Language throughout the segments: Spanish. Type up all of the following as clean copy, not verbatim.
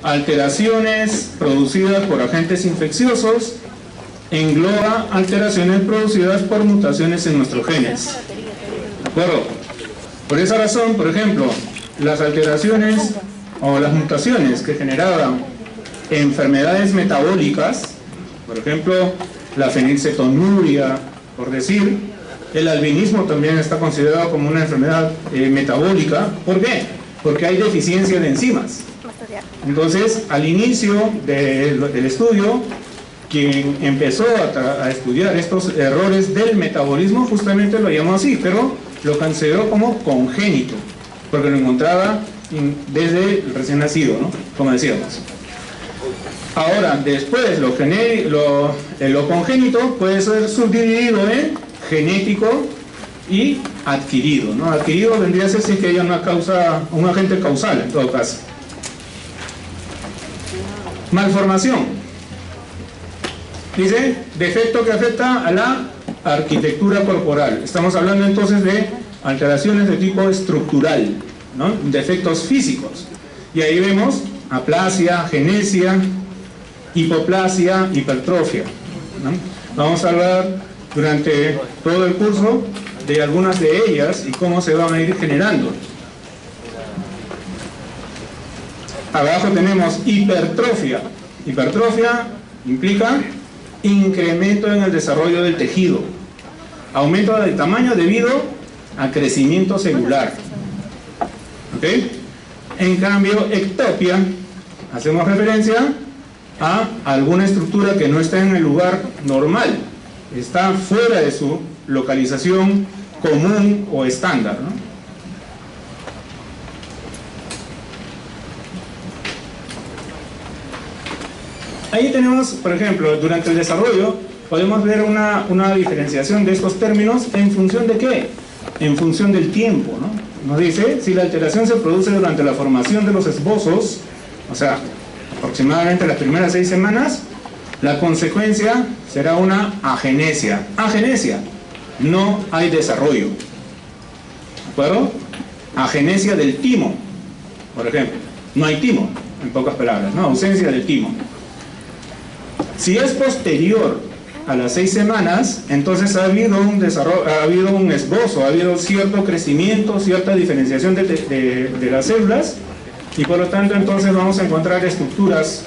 alteraciones producidas por agentes infecciosos, engloba alteraciones producidas por mutaciones en nuestros genes. ¿De acuerdo? Por esa razón, por ejemplo, las alteraciones o las mutaciones que generaban enfermedades metabólicas, por ejemplo, la fenilcetonuria, por decir, el albinismo también está considerado como una enfermedad metabólica. ¿Por qué? Porque hay deficiencia de enzimas. Entonces, al inicio del estudio, quien empezó a estudiar estos errores del metabolismo justamente lo llamó así, pero lo consideró como congénito, porque lo encontraba desde el recién nacido, ¿no? Como decíamos. Ahora, después, lo congénito puede ser subdividido en genético y adquirido, ¿no? Adquirido vendría a ser si es que haya un agente causal, en todo caso. Malformación. Dice, defecto que afecta a la arquitectura corporal. Estamos hablando entonces de alteraciones de tipo estructural, ¿no? Defectos físicos. Y ahí vemos aplasia, agenesia, hipoplasia, hipertrofia, ¿no? Vamos a hablar durante todo el curso de algunas de ellas y cómo se van a ir generando. Abajo tenemos hipertrofia. Hipertrofia implica incremento en el desarrollo del tejido, aumento del tamaño debido a crecimiento celular. ¿Ok? En cambio, ectopia, hacemos referencia a alguna estructura que no está en el lugar normal, está fuera de su localización común o estándar, ¿no? Ahí tenemos, por ejemplo, durante el desarrollo podemos ver una diferenciación de estos términos en función de ¿qué? En función del tiempo, ¿no? Nos dice, si la alteración se produce durante la formación de los esbozos, o sea, aproximadamente las primeras 6 semanas, la consecuencia será una agenesia. Agenesia, no hay desarrollo. ¿De acuerdo? Agenesia del timo, por ejemplo. No hay timo, en pocas palabras, ¿no? Ausencia del timo. Si es posterior a las 6 semanas, entonces ha habido un desarrollo, ha habido un esbozo, ha habido cierto crecimiento, cierta diferenciación de las células, y por lo tanto entonces vamos a encontrar estructuras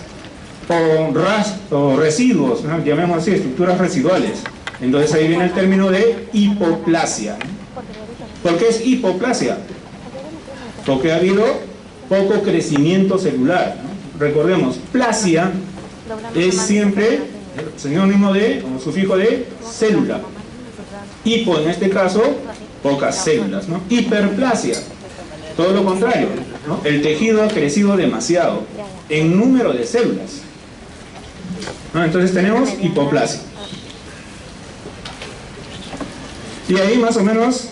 o residuos, ¿no? Llamemos así, estructuras residuales. Entonces ahí viene el término de hipoplasia. ¿Por qué es hipoplasia? Porque ha habido poco crecimiento celular, ¿no? Recordemos, plasia es siempre sinónimo de, como sufijo de célula. Hipo, en este caso, pocas células, ¿no? Hiperplasia, todo lo contrario, ¿no? El tejido ha crecido demasiado en número de células, ¿no? Entonces tenemos hipoplasia. Y ahí más o menos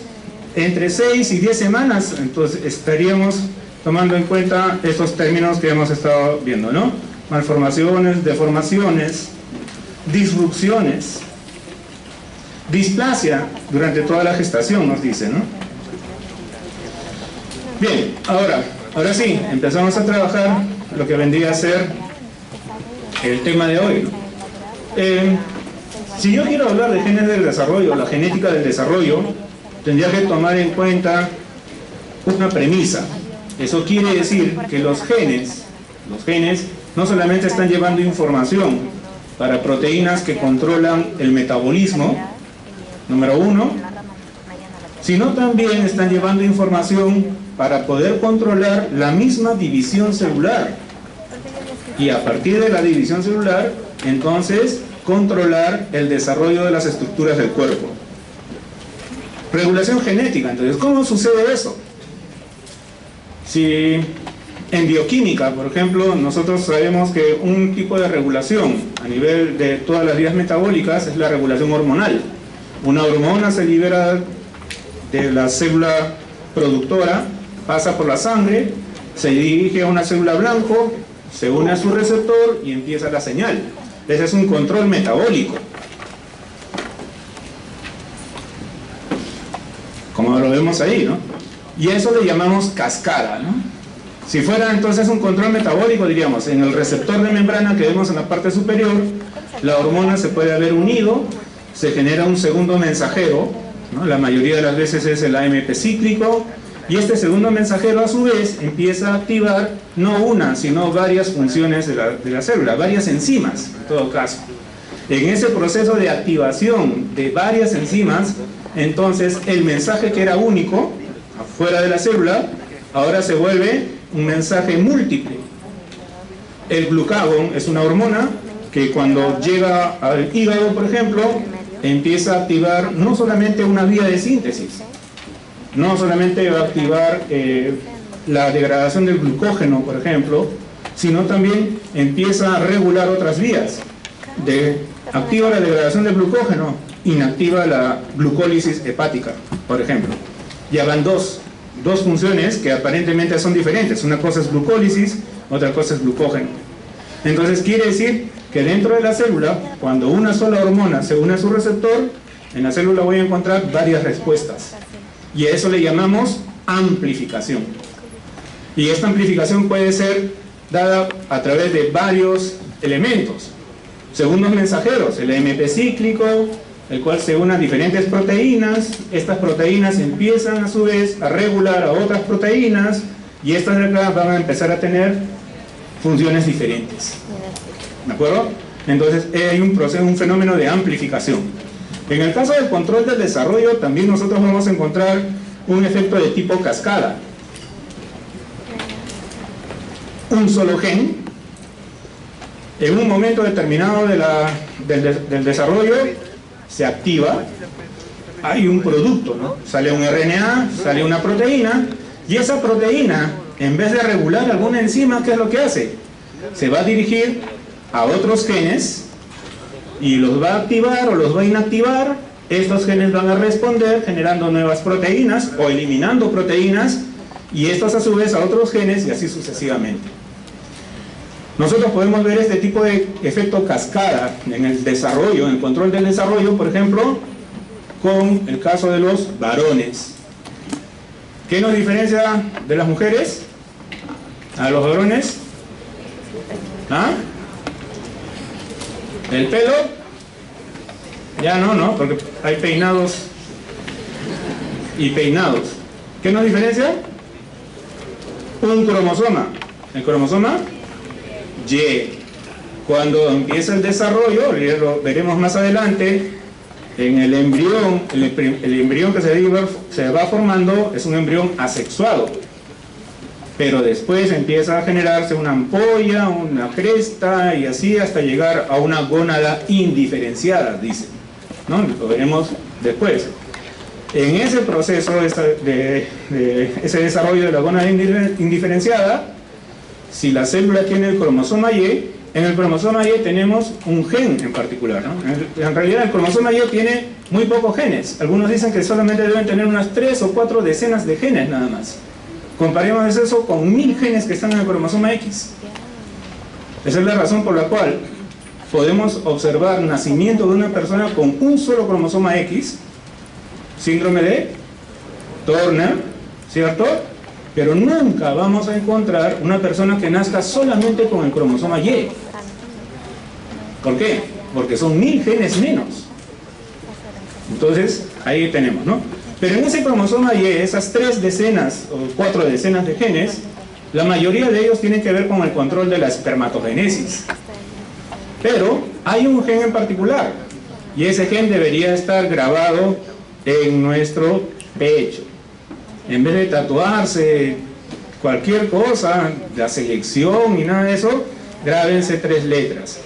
entre 6 y 10 semanas, entonces estaríamos tomando en cuenta estos términos que hemos estado viendo, ¿no? Malformaciones, deformaciones, disrupciones, displasia durante toda la gestación, nos dice, ¿no? Bien, ahora sí, empezamos a trabajar lo que vendría a ser el tema de hoy, ¿no? Si yo quiero hablar de genes del desarrollo, la genética del desarrollo, tendría que tomar en cuenta una premisa. Eso quiere decir que los genes no solamente están llevando información para proteínas que controlan el metabolismo, número 1, sino también están llevando información para poder controlar la misma división celular. Y a partir de la división celular, entonces, controlar el desarrollo de las estructuras del cuerpo. Regulación genética. Entonces, ¿cómo sucede eso? Si en bioquímica, por ejemplo, nosotros sabemos que un tipo de regulación a nivel de todas las vías metabólicas es la regulación hormonal. Una hormona se libera de la célula productora, pasa por la sangre, se dirige a una célula blanco, se une a su receptor y empieza la señal. Ese es un control metabólico, como lo vemos ahí, ¿no? Y eso le llamamos cascada, ¿no? Si fuera entonces un control metabólico, diríamos, en el receptor de membrana que vemos en la parte superior, la hormona se puede haber unido, se genera un segundo mensajero, ¿no? La mayoría de las veces es el AMP cíclico, y este segundo mensajero a su vez empieza a activar no una, sino varias funciones de la célula, varias enzimas en todo caso. En ese proceso de activación de varias enzimas, entonces el mensaje que era único, afuera de la célula, ahora se vuelve un mensaje múltiple. El glucagón es una hormona que cuando llega al hígado, por ejemplo, empieza a activar no solamente una vía de síntesis, no solamente va a activar la degradación del glucógeno, por ejemplo, sino también empieza a regular otras vías. Activa la degradación del glucógeno, inactiva la glucólisis hepática, por ejemplo. Ya van dos funciones que aparentemente son diferentes. Una cosa es glucólisis, otra cosa es glucógeno. Entonces quiere decir que dentro de la célula, cuando una sola hormona se une a su receptor, en la célula voy a encontrar varias respuestas. Y a eso le llamamos amplificación. Y esta amplificación puede ser dada a través de varios elementos. Segundos mensajeros, el AMP cíclico, el cual se une a diferentes proteínas. Estas proteínas empiezan a su vez a regular a otras proteínas, y estas de acá van a empezar a tener funciones diferentes. ¿De acuerdo? Entonces hay un fenómeno de amplificación. En el caso del control del desarrollo, también nosotros vamos a encontrar un efecto de tipo cascada. Un solo gen, en un momento determinado del desarrollo, se activa, hay un producto, ¿no? Sale un RNA, sale una proteína, y esa proteína, en vez de regular alguna enzima, ¿qué es lo que hace? Se va a dirigir a otros genes y los va a activar o los va a inactivar. Estos genes van a responder generando nuevas proteínas o eliminando proteínas, y estos a su vez a otros genes, y así sucesivamente. Nosotros podemos ver este tipo de efecto cascada en el desarrollo, en el control del desarrollo, por ejemplo, con el caso de los varones. ¿Qué nos diferencia de las mujeres a los varones? ¿Ah? ¿El pelo? Ya no, porque hay peinados y peinados. ¿Qué nos diferencia? Un cromosoma. ¿El cromosoma? Y. Cuando empieza el desarrollo, lo veremos más adelante, en el embrión, el embrión que se va formando es un embrión asexuado, pero después empieza a generarse una ampolla, una cresta, y así hasta llegar a una gónada indiferenciada, dice, ¿no? Lo veremos después. En ese proceso de ese desarrollo de la gónada indiferenciada, si la célula tiene el cromosoma Y, en el cromosoma Y tenemos un gen en particular, ¿no? En realidad el cromosoma Y tiene muy pocos genes. Algunos dicen que solamente deben tener unas 3 o 4 decenas de genes nada más. Comparemos eso con 1000 genes que están en el cromosoma X. Esa es la razón por la cual podemos observar nacimiento de una persona con un solo cromosoma X, síndrome de Turner, ¿cierto? Pero nunca vamos a encontrar una persona que nazca solamente con el cromosoma Y. ¿Por qué? Porque son 1000 genes menos. Entonces, ahí tenemos, ¿no? Pero en ese cromosoma Y, esas 3 decenas o 4 decenas de genes, la mayoría de ellos tienen que ver con el control de la espermatogénesis. Pero hay un gen en particular, y ese gen debería estar grabado en nuestro pecho. En vez de tatuarse cualquier cosa, la selección y nada de eso, grábense 3 letras: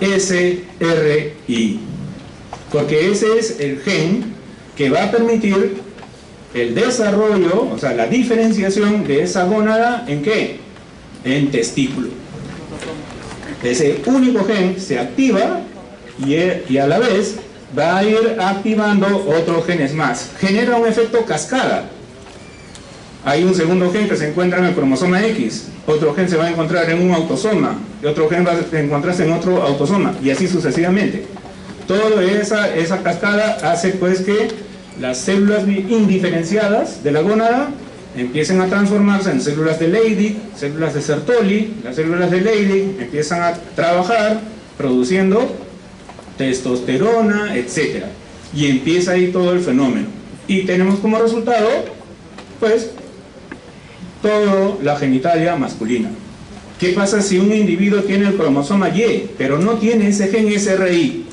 SRI, porque ese es el gen que va a permitir el desarrollo, o sea, la diferenciación de esa gónada, ¿en qué? En testículo. Ese único gen se activa y a la vez va a ir activando otros genes más. Genera un efecto cascada. Hay un segundo gen que se encuentra en el cromosoma X, otro gen se va a encontrar en un autosoma, y otro gen va a encontrarse en otro autosoma, y así sucesivamente. Toda esa cascada hace pues que las células indiferenciadas de la gónada empiecen a transformarse en células de Leydig, células de Sertoli. Las células de Leydig empiezan a trabajar produciendo testosterona, etc. Y empieza ahí todo el fenómeno. Y tenemos como resultado, pues, toda la genitalia masculina. ¿Qué pasa si un individuo tiene el cromosoma Y, pero no tiene ese gen SRY?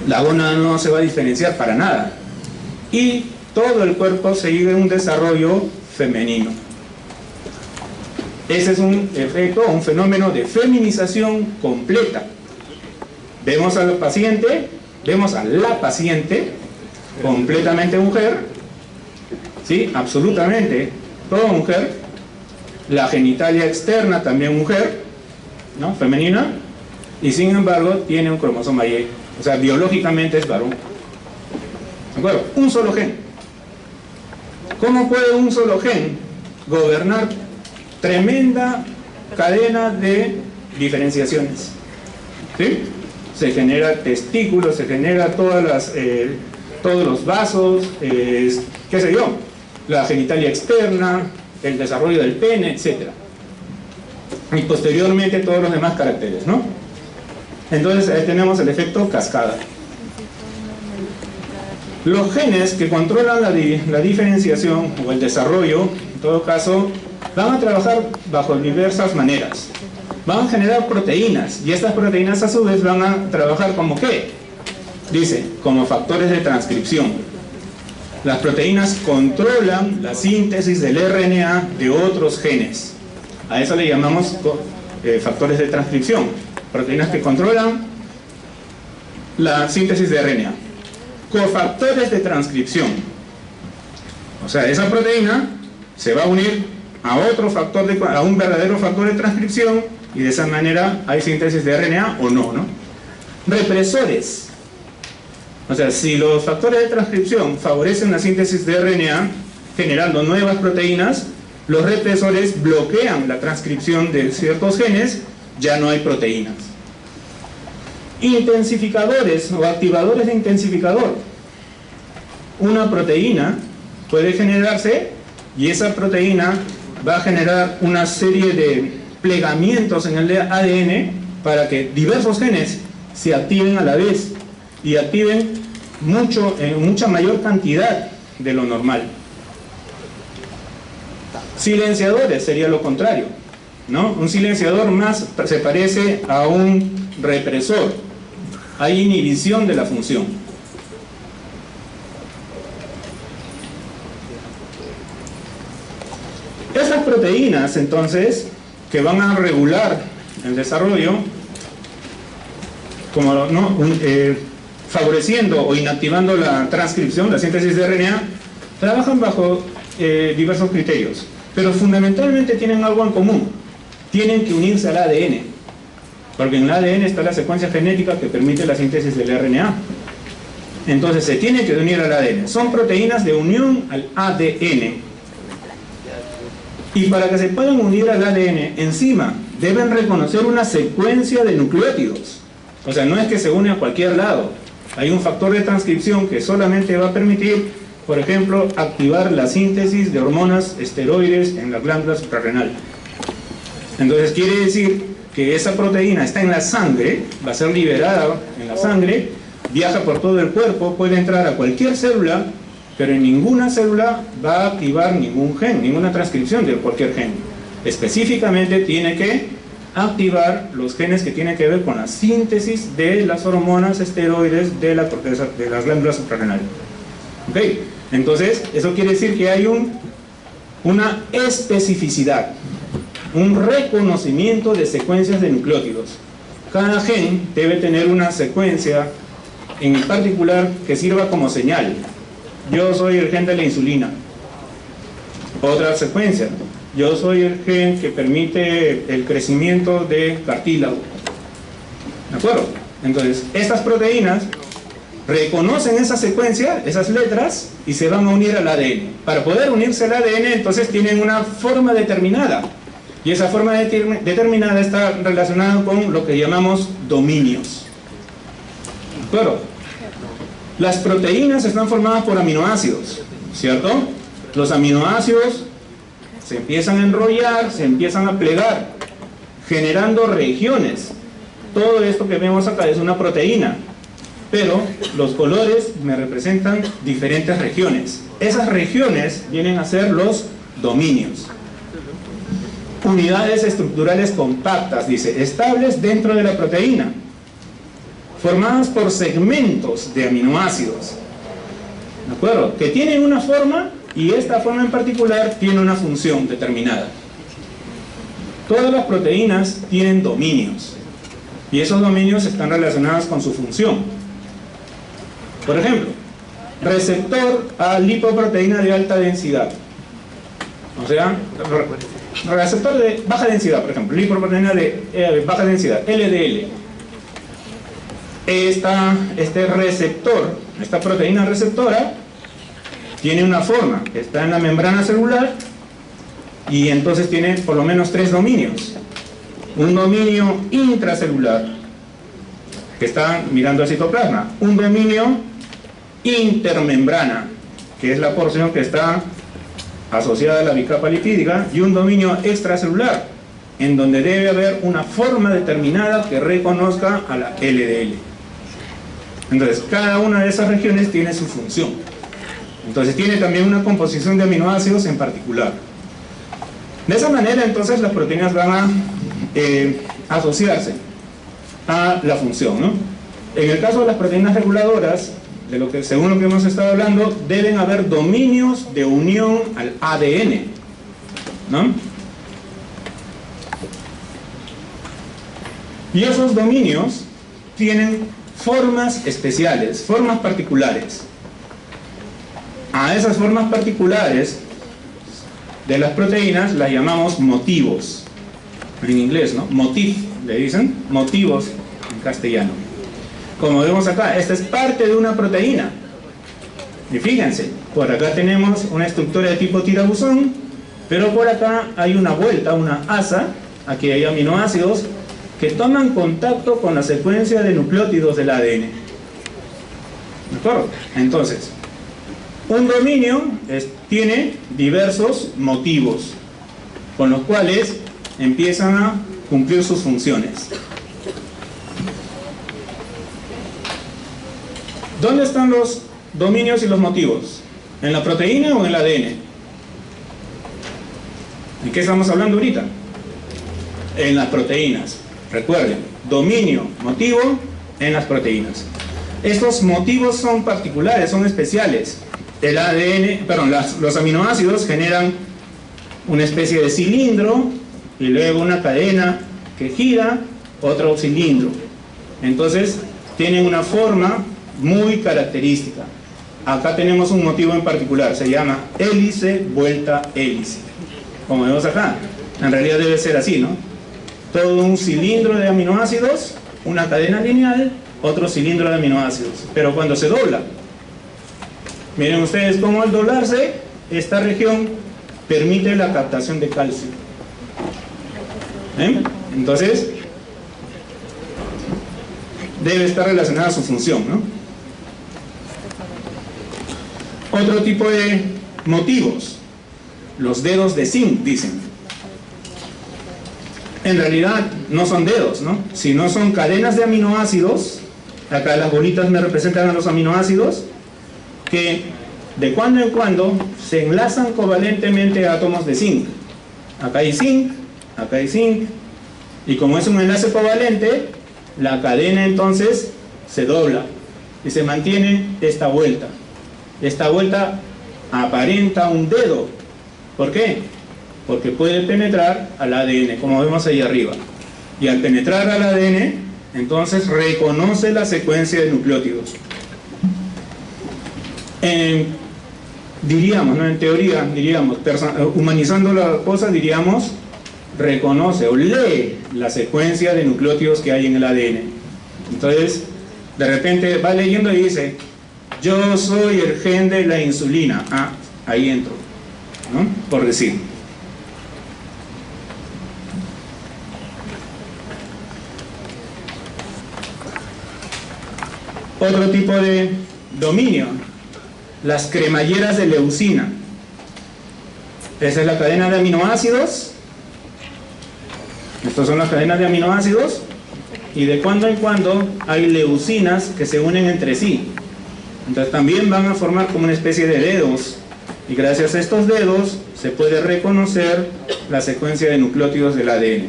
La gónada no se va a diferenciar para nada. Y todo el cuerpo sigue un desarrollo femenino. Ese es un efecto, un fenómeno de feminización completa. Vemos a la paciente completamente mujer, ¿sí? Absolutamente, toda mujer. La genitalia externa también mujer, ¿no? Femenina, y sin embargo tiene un cromosoma Y, o sea, biológicamente es varón. ¿De acuerdo? Un solo gen. ¿Cómo puede un solo gen gobernar tremenda cadena de diferenciaciones? ¿Sí? Se genera testículos, se genera todos los vasos, qué sé yo, la genitalia externa, el desarrollo del pene, etc. Y posteriormente todos los demás caracteres, ¿no? Entonces ahí tenemos el efecto cascada. Los genes que controlan la diferenciación o el desarrollo, en todo caso, van a trabajar bajo diversas maneras. Van a generar proteínas, y estas proteínas a su vez van a trabajar como ¿qué? Dice, como factores de transcripción. Las proteínas controlan la síntesis del RNA de otros genes. A eso le llamamos factores de transcripción. Proteínas que controlan la síntesis de RNA. Cofactores de transcripción. O sea, esa proteína se va a unir a otro factor, a un verdadero factor de transcripción, y de esa manera hay síntesis de RNA o no, ¿no? Represores. O sea, si los factores de transcripción favorecen la síntesis de RNA, generando nuevas proteínas, los represores bloquean la transcripción de ciertos genes, ya no hay proteínas. Intensificadores o activadores de intensificador. Una proteína puede generarse y esa proteína va a generar una serie de plegamientos en el ADN para que diversos genes se activen a la vez y activen mucha mayor cantidad de lo normal. Silenciadores sería lo contrario, ¿no? Un silenciador más se parece a un represor. Hay inhibición de la función. Esas proteínas, entonces, que van a regular el desarrollo, como ¿no? favoreciendo o inactivando la transcripción, la síntesis de RNA, trabajan bajo diversos criterios, pero fundamentalmente tienen algo en común: tienen que unirse al ADN, porque en el ADN está la secuencia genética que permite la síntesis del RNA. Entonces se tienen que unir al ADN, son proteínas de unión al ADN, y para que se puedan unir al ADN, encima deben reconocer una secuencia de nucleótidos. O sea, no es que se une a cualquier lado. Hay un factor de transcripción que solamente va a permitir, por ejemplo, activar la síntesis de hormonas esteroides en la glándula suprarrenal. Entonces quiere decir que esa proteína está en la sangre, va a ser liberada en la sangre, viaja por todo el cuerpo, puede entrar a cualquier célula, pero en ninguna célula va a activar ningún gen, ninguna transcripción de cualquier gen. Específicamente tiene que activar los genes que tienen que ver con la síntesis de las hormonas esteroides de la glándula suprarrenal. ¿Ok? Entonces, eso quiere decir que hay una especificidad, un reconocimiento de secuencias de nucleótidos. Cada gen debe tener una secuencia en particular que sirva como señal. Yo soy el gen de la insulina. Otra secuencia: yo soy el gen que permite el crecimiento de cartílago. ¿De acuerdo? Entonces, estas proteínas reconocen esa secuencia, esas letras, y se van a unir al ADN. Para poder unirse al ADN, entonces tienen una forma determinada. Y esa forma determinada está relacionada con lo que llamamos dominios. ¿De acuerdo? Las proteínas están formadas por aminoácidos. ¿cierto? Los aminoácidos se empiezan a enrollar, se empiezan a plegar, generando regiones. Todo esto que vemos acá es una proteína, pero los colores me representan diferentes regiones. Esas regiones vienen a ser los dominios. Unidades estructurales compactas, dice, estables dentro de la proteína, formadas por segmentos de aminoácidos, ¿de acuerdo? Que tienen una forma, y esta forma en particular tiene una función determinada. Todas las proteínas tienen dominios, y esos dominios están relacionados con su función. Por ejemplo, receptor a lipoproteína de alta densidad, o sea, receptor de baja densidad, por ejemplo, lipoproteína de baja densidad, LDL. Este receptor, esta proteína receptora, tiene una forma, está en la membrana celular, y entonces tiene por lo menos 3 dominios. Un dominio intracelular, que está mirando el citoplasma. Un dominio intermembrana, que es la porción que está asociada a la bicapa lipídica, y un dominio extracelular, en donde debe haber una forma determinada que reconozca a la LDL. Entonces, cada una de esas regiones tiene su función. Entonces, tiene también una composición de aminoácidos en particular. De esa manera, entonces, las proteínas van a asociarse a la función, ¿no? En el caso de las proteínas reguladoras, según lo que hemos estado hablando, deben haber dominios de unión al ADN, ¿no? Y esos dominios tienen formas especiales, formas particulares. A esas formas particulares de las proteínas las llamamos motivos, en inglés, ¿no? Motif, le dicen, motivos en castellano. Como vemos acá, esta es parte de una proteína. Y fíjense, por acá tenemos una estructura de tipo tirabuzón, pero por acá hay una vuelta, una asa. Aquí hay aminoácidos que toman contacto con la secuencia de nucleótidos del ADN. ¿De acuerdo? Entonces, un dominio tiene diversos motivos con los cuales empiezan a cumplir sus funciones. ¿Dónde están los dominios y los motivos? ¿En la proteína o en el ADN? ¿De qué estamos hablando ahorita? En las proteínas. Recuerden, dominio, motivo en las proteínas. Estos motivos son particulares, son especiales. El ADN, perdón, los aminoácidos generan una especie de cilindro y luego una cadena que gira, otro cilindro. Entonces, tienen una forma muy característica. Acá tenemos un motivo en particular, se llama hélice, vuelta, hélice. Como vemos acá, en realidad debe ser así, ¿no? Todo un cilindro de aminoácidos, una cadena lineal, otro cilindro de aminoácidos. Pero cuando se dobla, miren ustedes cómo al doblarse, esta región permite la captación de calcio. Entonces, debe estar relacionada a su función, ¿no? Otro tipo de motivos, los dedos de zinc, dicen. En realidad no son dedos, ¿no? Sino son cadenas de aminoácidos. Acá las bolitas me representan a los aminoácidos, que de cuando en cuando se enlazan covalentemente a átomos de zinc. Acá hay zinc, acá hay zinc, y como es un enlace covalente, la cadena entonces se dobla y se mantiene esta vuelta. Esta vuelta aparenta un dedo. ¿Por qué? Porque puede penetrar al ADN, como vemos ahí arriba. Y al penetrar al ADN, entonces reconoce la secuencia de nucleótidos. Diríamos, ¿no? En teoría, diríamos, humanizando la cosa, diríamos, reconoce o lee la secuencia de nucleótidos que hay en el ADN. Entonces, de repente va leyendo y dice, yo soy el gen de la insulina. Ah, ahí entro, ¿no? Por decir. Otro tipo de dominio las cremalleras de leucina. Esa es la cadena de aminoácidos. Estas son las cadenas de aminoácidos. Y de cuando en cuando hay leucinas que se unen entre sí. Entonces también van a formar como una especie de dedos. Y gracias a estos dedos se puede reconocer la secuencia de nucleótidos del ADN.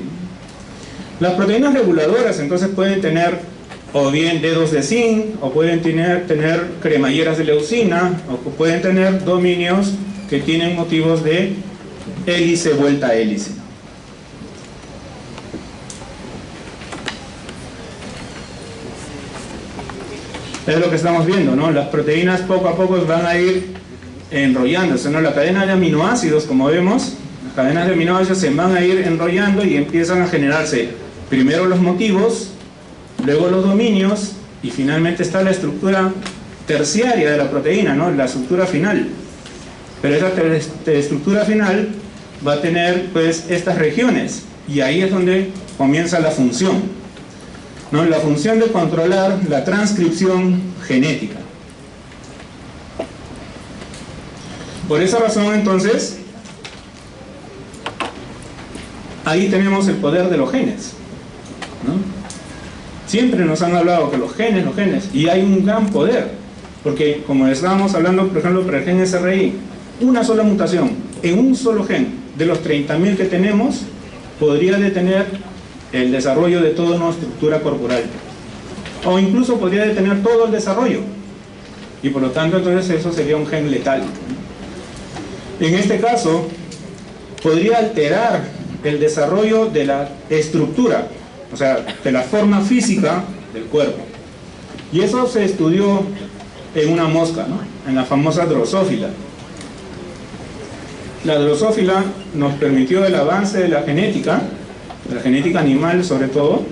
Las proteínas reguladoras entonces pueden tener o bien dedos de zinc, o pueden tener cremalleras de leucina, o pueden tener dominios que tienen motivos de hélice vuelta a hélice. Es lo que estamos viendo, ¿no? Las proteínas poco a poco van a ir enrollándose, ¿no? La cadena de aminoácidos, como vemos, las cadenas de aminoácidos se van a ir enrollando y empiezan a generarse primero los motivos, luego los dominios, y finalmente está la estructura terciaria de la proteína, ¿no? La estructura final. Pero esa estructura final va a tener pues estas regiones, y ahí es donde comienza la función, ¿no? La función de controlar la transcripción genética. Por esa razón entonces ahí tenemos el poder de los genes, ¿no? Siempre nos han hablado que los genes, y hay un gran poder, porque como estábamos hablando, por ejemplo, para el gen SRI, una sola mutación en un solo gen de los 30.000 que tenemos podría detener el desarrollo de toda una estructura corporal, o incluso podría detener todo el desarrollo, y por lo tanto entonces eso sería un gen letal. En este caso podría alterar el desarrollo de la estructura, o sea, de la forma física del cuerpo. Y eso se estudió en una mosca, ¿no? En la famosa drosófila. La drosófila nos permitió el avance de la genética animal sobre todo,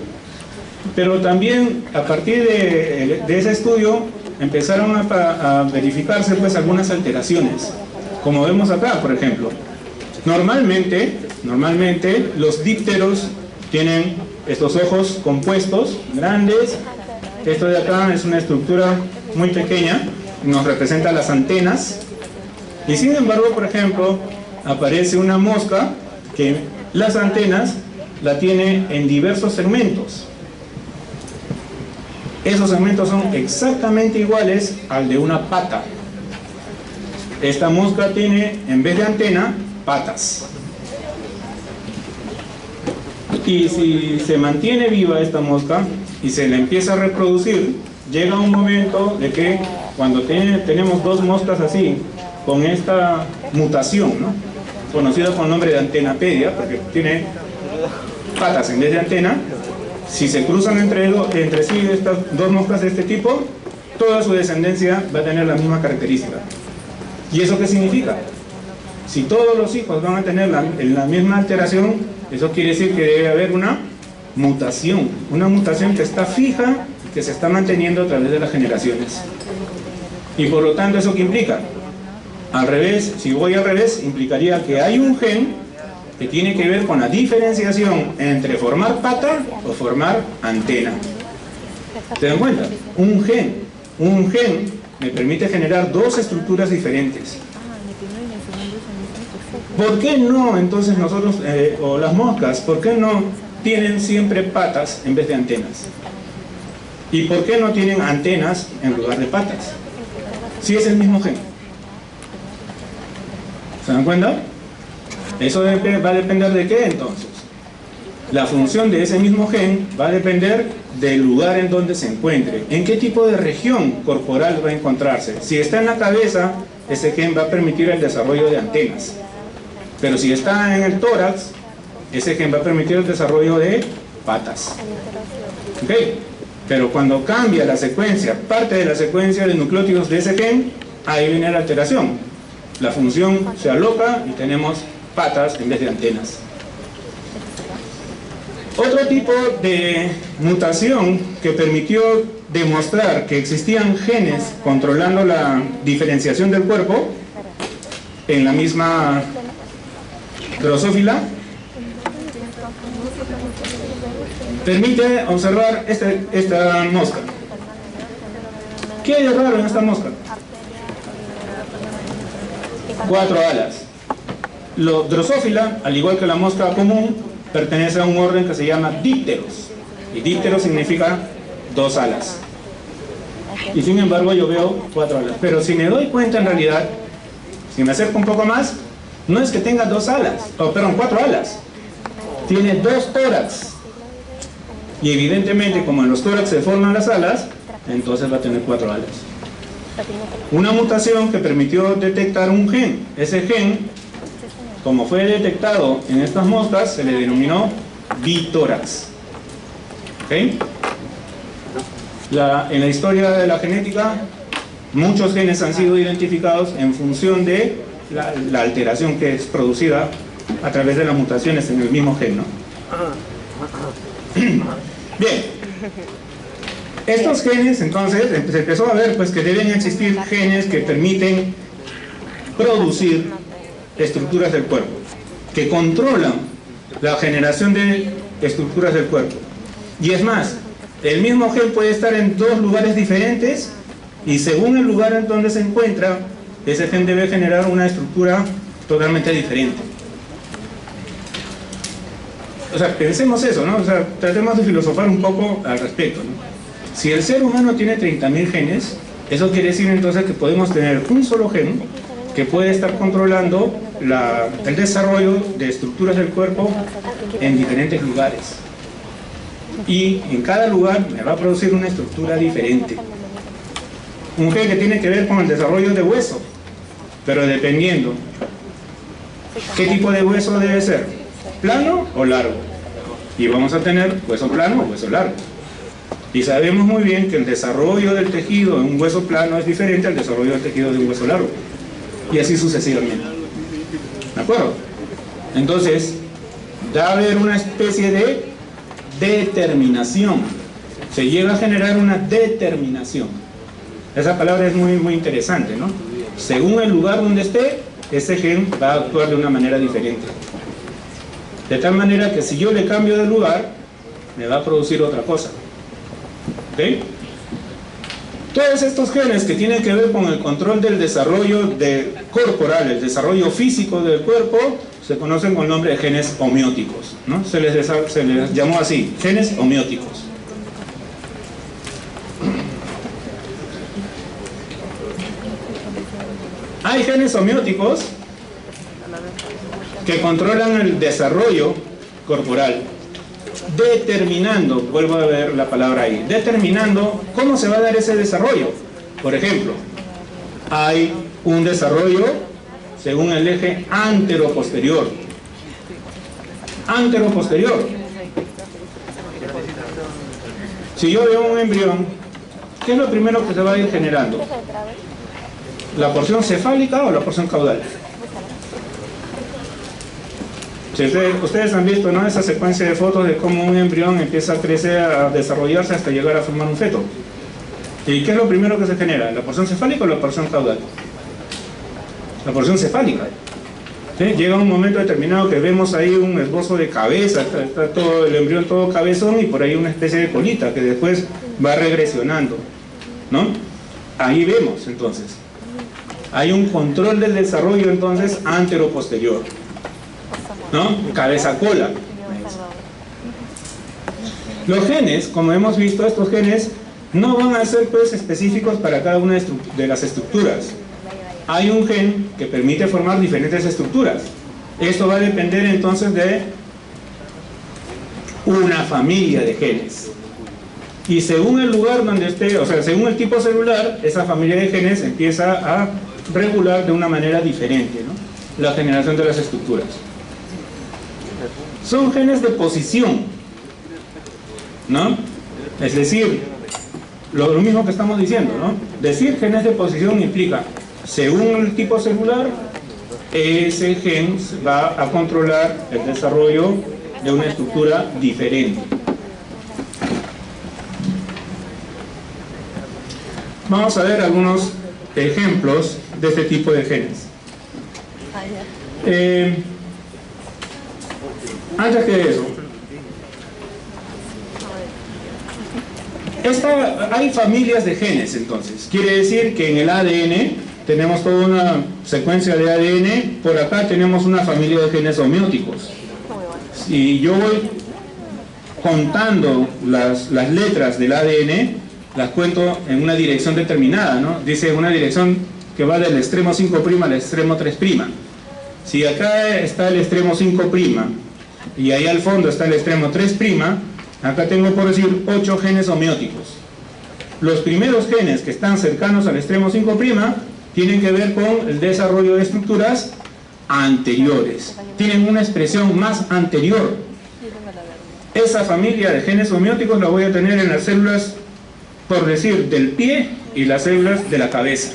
pero también a partir de ese estudio empezaron a verificarse pues algunas alteraciones, como vemos acá, por ejemplo. Normalmente los dípteros tienen estos ojos compuestos, grandes. Esto de acá es una estructura muy pequeña, nos representa las antenas. Y sin embargo, por ejemplo, aparece una mosca que las antenas la tiene en diversos segmentos. Esos segmentos son exactamente iguales al de una pata. Esta mosca tiene, en vez de antena, patas. Y si se mantiene viva esta mosca y se le empieza a reproducir, llega un momento de que cuando tenemos dos moscas así, con esta mutación, ¿no? Conocida con el nombre de antenapedia, porque tiene patas en vez de antena, si se cruzan entre sí estas dos moscas de este tipo, toda su descendencia va a tener la misma característica. ¿Y eso qué significa? Si todos los hijos van a tener la misma alteración, eso quiere decir que debe haber una mutación que está fija, que se está manteniendo a través de las generaciones. Y por lo tanto, ¿eso qué implica? Al revés, si voy al revés, implicaría que hay un gen que tiene que ver con la diferenciación entre formar pata o formar antena. ¿Se dan cuenta? Un gen me permite generar dos estructuras diferentes. ¿Por qué no entonces nosotros, o las moscas, por qué no tienen siempre patas en vez de antenas? ¿Y por qué no tienen antenas en lugar de patas? Si es el mismo gen. ¿Se dan cuenta? Eso va a depender de qué entonces. La función de ese mismo gen va a depender del lugar en donde se encuentre. ¿En qué tipo de región corporal va a encontrarse? Si está en la cabeza, ese gen va a permitir el desarrollo de antenas. Pero si está en el tórax, ese gen va a permitir el desarrollo de patas. ¿Ok? Pero cuando cambia la secuencia, parte de la secuencia de nucleótidos de ese gen, ahí viene la alteración. La función se aloca y tenemos patas en vez de antenas. Otro tipo de mutación que permitió demostrar que existían genes controlando la diferenciación del cuerpo en la misma drosófila permite observar esta mosca. ¿Qué hay de raro en esta mosca? 4 alas. Lo Drosophila, al igual que la mosca común, pertenece a un orden que se llama dípteros. Y díptero significa 2 alas. Y sin embargo yo veo 4 alas. Pero si me doy cuenta, en realidad, si me acerco un poco más, no es que tenga 2 alas, perdón, 4 alas. Tiene 2 tórax. Y evidentemente, como en los tórax se forman las alas, entonces va a tener 4 alas. Una mutación que permitió detectar un gen. Ese gen, como fue detectado en estas moscas, se le denominó bitórax. ¿Okay? En la historia de la genética, muchos genes han sido identificados en función de la alteración que es producida a través de las mutaciones en el mismo gen, ¿no? Bien, estos genes, entonces, se empezó a ver pues, que deben existir genes que permiten producir estructuras del cuerpo, que controlan la generación de estructuras del cuerpo. Y es más, el mismo gen puede estar en 2 lugares diferentes y según el lugar en donde se encuentra, ese gen debe generar una estructura totalmente diferente. O sea, pensemos eso, ¿no? O sea, tratemos de filosofar un poco al respecto, ¿no? Si el ser humano tiene 30.000 genes, eso quiere decir entonces que podemos tener un solo gen que puede estar controlando el desarrollo de estructuras del cuerpo en diferentes lugares. Y en cada lugar me va a producir una estructura diferente. Un gen que tiene que ver con el desarrollo de hueso, pero dependiendo qué tipo de hueso debe ser, plano o largo. Y vamos a tener hueso plano o hueso largo. Y sabemos muy bien que el desarrollo del tejido en un hueso plano es diferente al desarrollo del tejido de un hueso largo. Y así sucesivamente. ¿De acuerdo? Entonces, va a haber una especie de determinación. Se llega a generar una determinación. Esa palabra es muy, muy interesante, ¿no? Según el lugar donde esté, ese gen va a actuar de una manera diferente. De tal manera que si yo le cambio de lugar, me va a producir otra cosa. ¿Ok? Todos estos genes que tienen que ver con el control del desarrollo corporal, el desarrollo físico del cuerpo, se conocen con el nombre de genes homeóticos, ¿no? Se les llamó así, genes homeóticos. Hay genes homeóticos que controlan el desarrollo corporal, determinando, vuelvo a ver la palabra ahí, determinando cómo se va a dar ese desarrollo. Por ejemplo, hay un desarrollo según el eje antero-posterior. Antero-posterior. Si yo veo un embrión, ¿qué es lo primero que se va a ir generando? ¿La porción cefálica o la porción caudal? Si ustedes han visto, ¿no?, esa secuencia de fotos de cómo un embrión empieza a crecer, a desarrollarse hasta llegar a formar un feto. ¿Y qué es lo primero que se genera? ¿La porción cefálica o la porción caudal? La porción cefálica. ¿Sí? Llega un momento determinado que vemos ahí un esbozo de cabeza, está todo el embrión todo cabezón y por ahí una especie de colita que después va regresionando, ¿no? Ahí vemos entonces. Hay un control del desarrollo entonces antero-posterior, ¿no? Cabeza-cola. Los genes, como hemos visto, estos genes no van a ser pues específicos para cada una de las estructuras. Hay un gen que permite formar diferentes estructuras. Esto va a depender entonces de una familia de genes. Y según el lugar donde esté, o sea, según el tipo celular, esa familia de genes empieza a regular de una manera diferente, ¿no?, la generación de las estructuras. Son genes de posición, ¿no? Es decir, lo mismo que estamos diciendo, ¿no? Decir genes de posición implica, según el tipo celular, ese gen va a controlar el desarrollo de una estructura diferente. Vamos a ver algunos ejemplos de este tipo de genes. Antes que eso, hay familias de genes entonces. Quiere decir que en el ADN tenemos toda una secuencia de ADN, por acá tenemos una familia de genes homeóticos. Si yo voy contando las letras del ADN, las cuento en una dirección determinada, ¿no? Dice una dirección que va del extremo 5' al extremo 3'. Si acá está el extremo 5' y ahí al fondo está el extremo 3', acá tengo, por decir, 8 genes homeóticos. Los primeros genes que están cercanos al extremo 5' tienen que ver con el desarrollo de estructuras anteriores, tienen una expresión más anterior. Esa familia de genes homeóticos la voy a tener en las células, por decir, del pie y las células de la cabeza.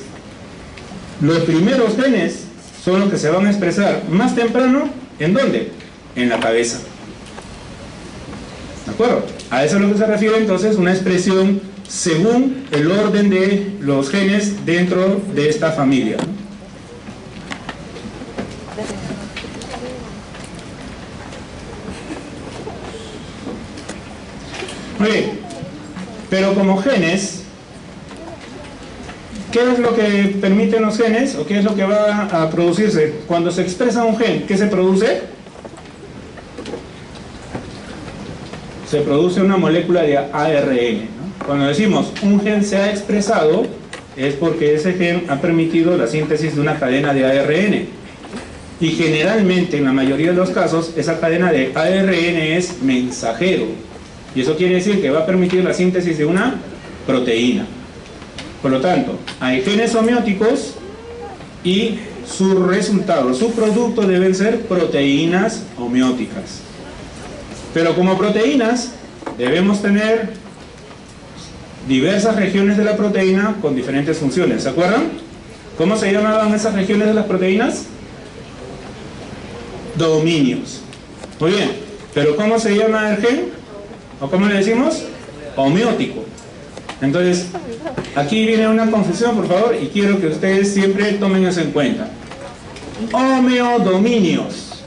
Los primeros genes son los que se van a expresar más temprano, ¿en dónde? En la cabeza. ¿De acuerdo? A eso es lo que se refiere entonces una expresión según el orden de los genes dentro de esta familia. Muy bien, pero como genes, ¿qué es lo que permiten los genes o qué es lo que va a producirse? Cuando se expresa un gen, ¿qué se produce? Se produce una molécula de ARN, ¿no? Cuando decimos un gen se ha expresado, es porque ese gen ha permitido la síntesis de una cadena de ARN. Y generalmente, en la mayoría de los casos, esa cadena de ARN es mensajero. Y eso quiere decir que va a permitir la síntesis de una proteína. Por lo tanto, hay genes homeóticos y su resultado, su producto deben ser proteínas homeóticas. Pero como proteínas debemos tener diversas regiones de la proteína con diferentes funciones. ¿Se acuerdan? ¿Cómo se llamaban esas regiones de las proteínas? Dominios. Muy bien, pero ¿cómo se llama el gen? ¿O cómo le decimos? Homeótico. Entonces, aquí viene una confusión, por favor, y quiero que ustedes siempre tomen eso en cuenta. Homeodominios.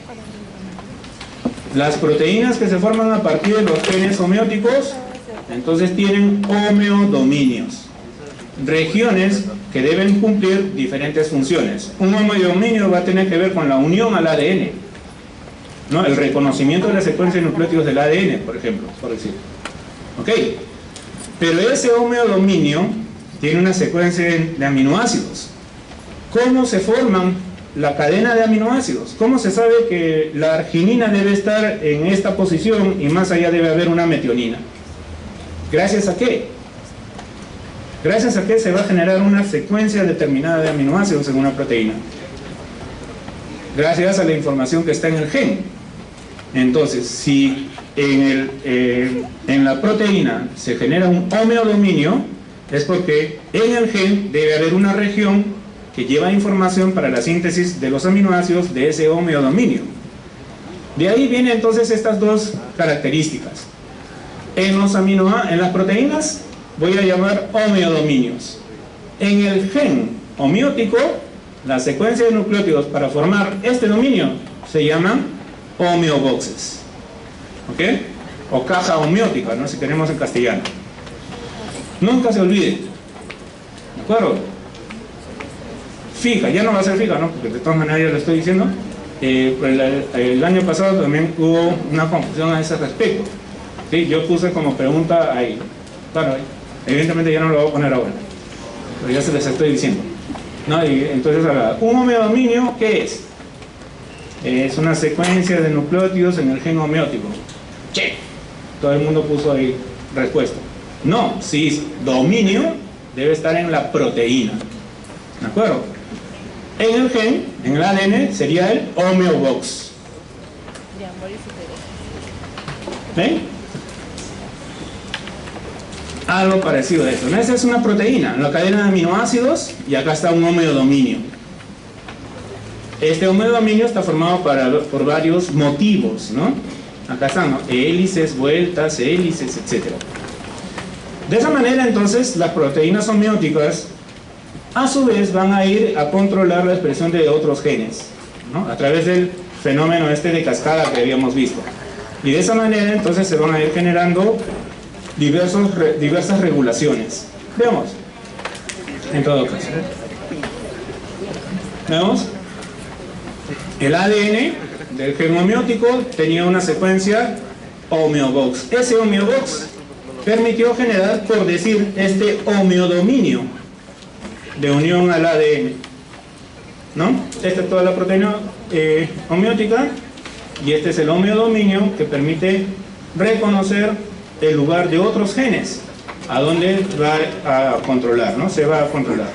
Las proteínas que se forman a partir de los genes homeóticos, entonces tienen homeodominios. Regiones que deben cumplir diferentes funciones. Un homeodominio va a tener que ver con la unión al ADN, ¿no? El reconocimiento de la secuencia de nucleótidos del ADN, por ejemplo, por decir. ¿Ok? Pero ese homeodominio tiene una secuencia de aminoácidos. ¿Cómo se forman la cadena de aminoácidos? ¿Cómo se sabe que la arginina debe estar en esta posición y más allá debe haber una metionina? ¿Gracias a qué? Gracias a que se va a generar una secuencia determinada de aminoácidos en una proteína. Gracias a la información que está en el gen. Entonces, si en la proteína se genera un homeodominio, es porque en el gen debe haber una región que lleva información para la síntesis de los aminoácidos de ese homeodominio. De ahí vienen entonces estas dos características. En las proteínas voy a llamar homeodominios. En el gen homeótico, la secuencia de nucleótidos para formar este dominio se llaman homeoboxes, ¿ok? O caja homeótica, ¿no? Si tenemos en castellano. Nunca se olvide, ¿de acuerdo? Fija, ya no va a ser fija, ¿no? Porque de todas maneras ya lo estoy diciendo. El año pasado también hubo una confusión a ese respecto, ¿sí? Yo puse como pregunta ahí. Bueno, evidentemente ya no lo voy a poner ahora, pero ya se les estoy diciendo, ¿no? Y entonces, un homeodominio, ¿qué es? Es una secuencia de nucleótidos en el gen homeótico. Che, todo el mundo puso ahí respuesta. No, si dominio debe estar en la proteína, ¿de acuerdo? En el gen, en el ADN, sería el homeobox. ¿Ven? Algo parecido a eso, ¿no? Esa es una proteína, la cadena de aminoácidos, y acá está un homeodominio. Este homeodominio está formado por varios motivos, ¿no? Acá están, ¿no? Hélices, vueltas, hélices, etc. De esa manera, entonces, las proteínas homeóticas, a su vez, van a ir a controlar la expresión de otros genes, ¿no? A través del fenómeno de cascada que habíamos visto. Y de esa manera, entonces, se van a ir generando diversas regulaciones. Veamos, en todo caso. ¿Vemos? El ADN del gen homeótico tenía una secuencia homeobox. Ese homeobox permitió generar, por decir, este homeodominio de unión al ADN, ¿no? Esta es toda la proteína homeótica y este es el homeodominio que permite reconocer el lugar de otros genes a donde va a controlar, ¿no? Se va a controlar.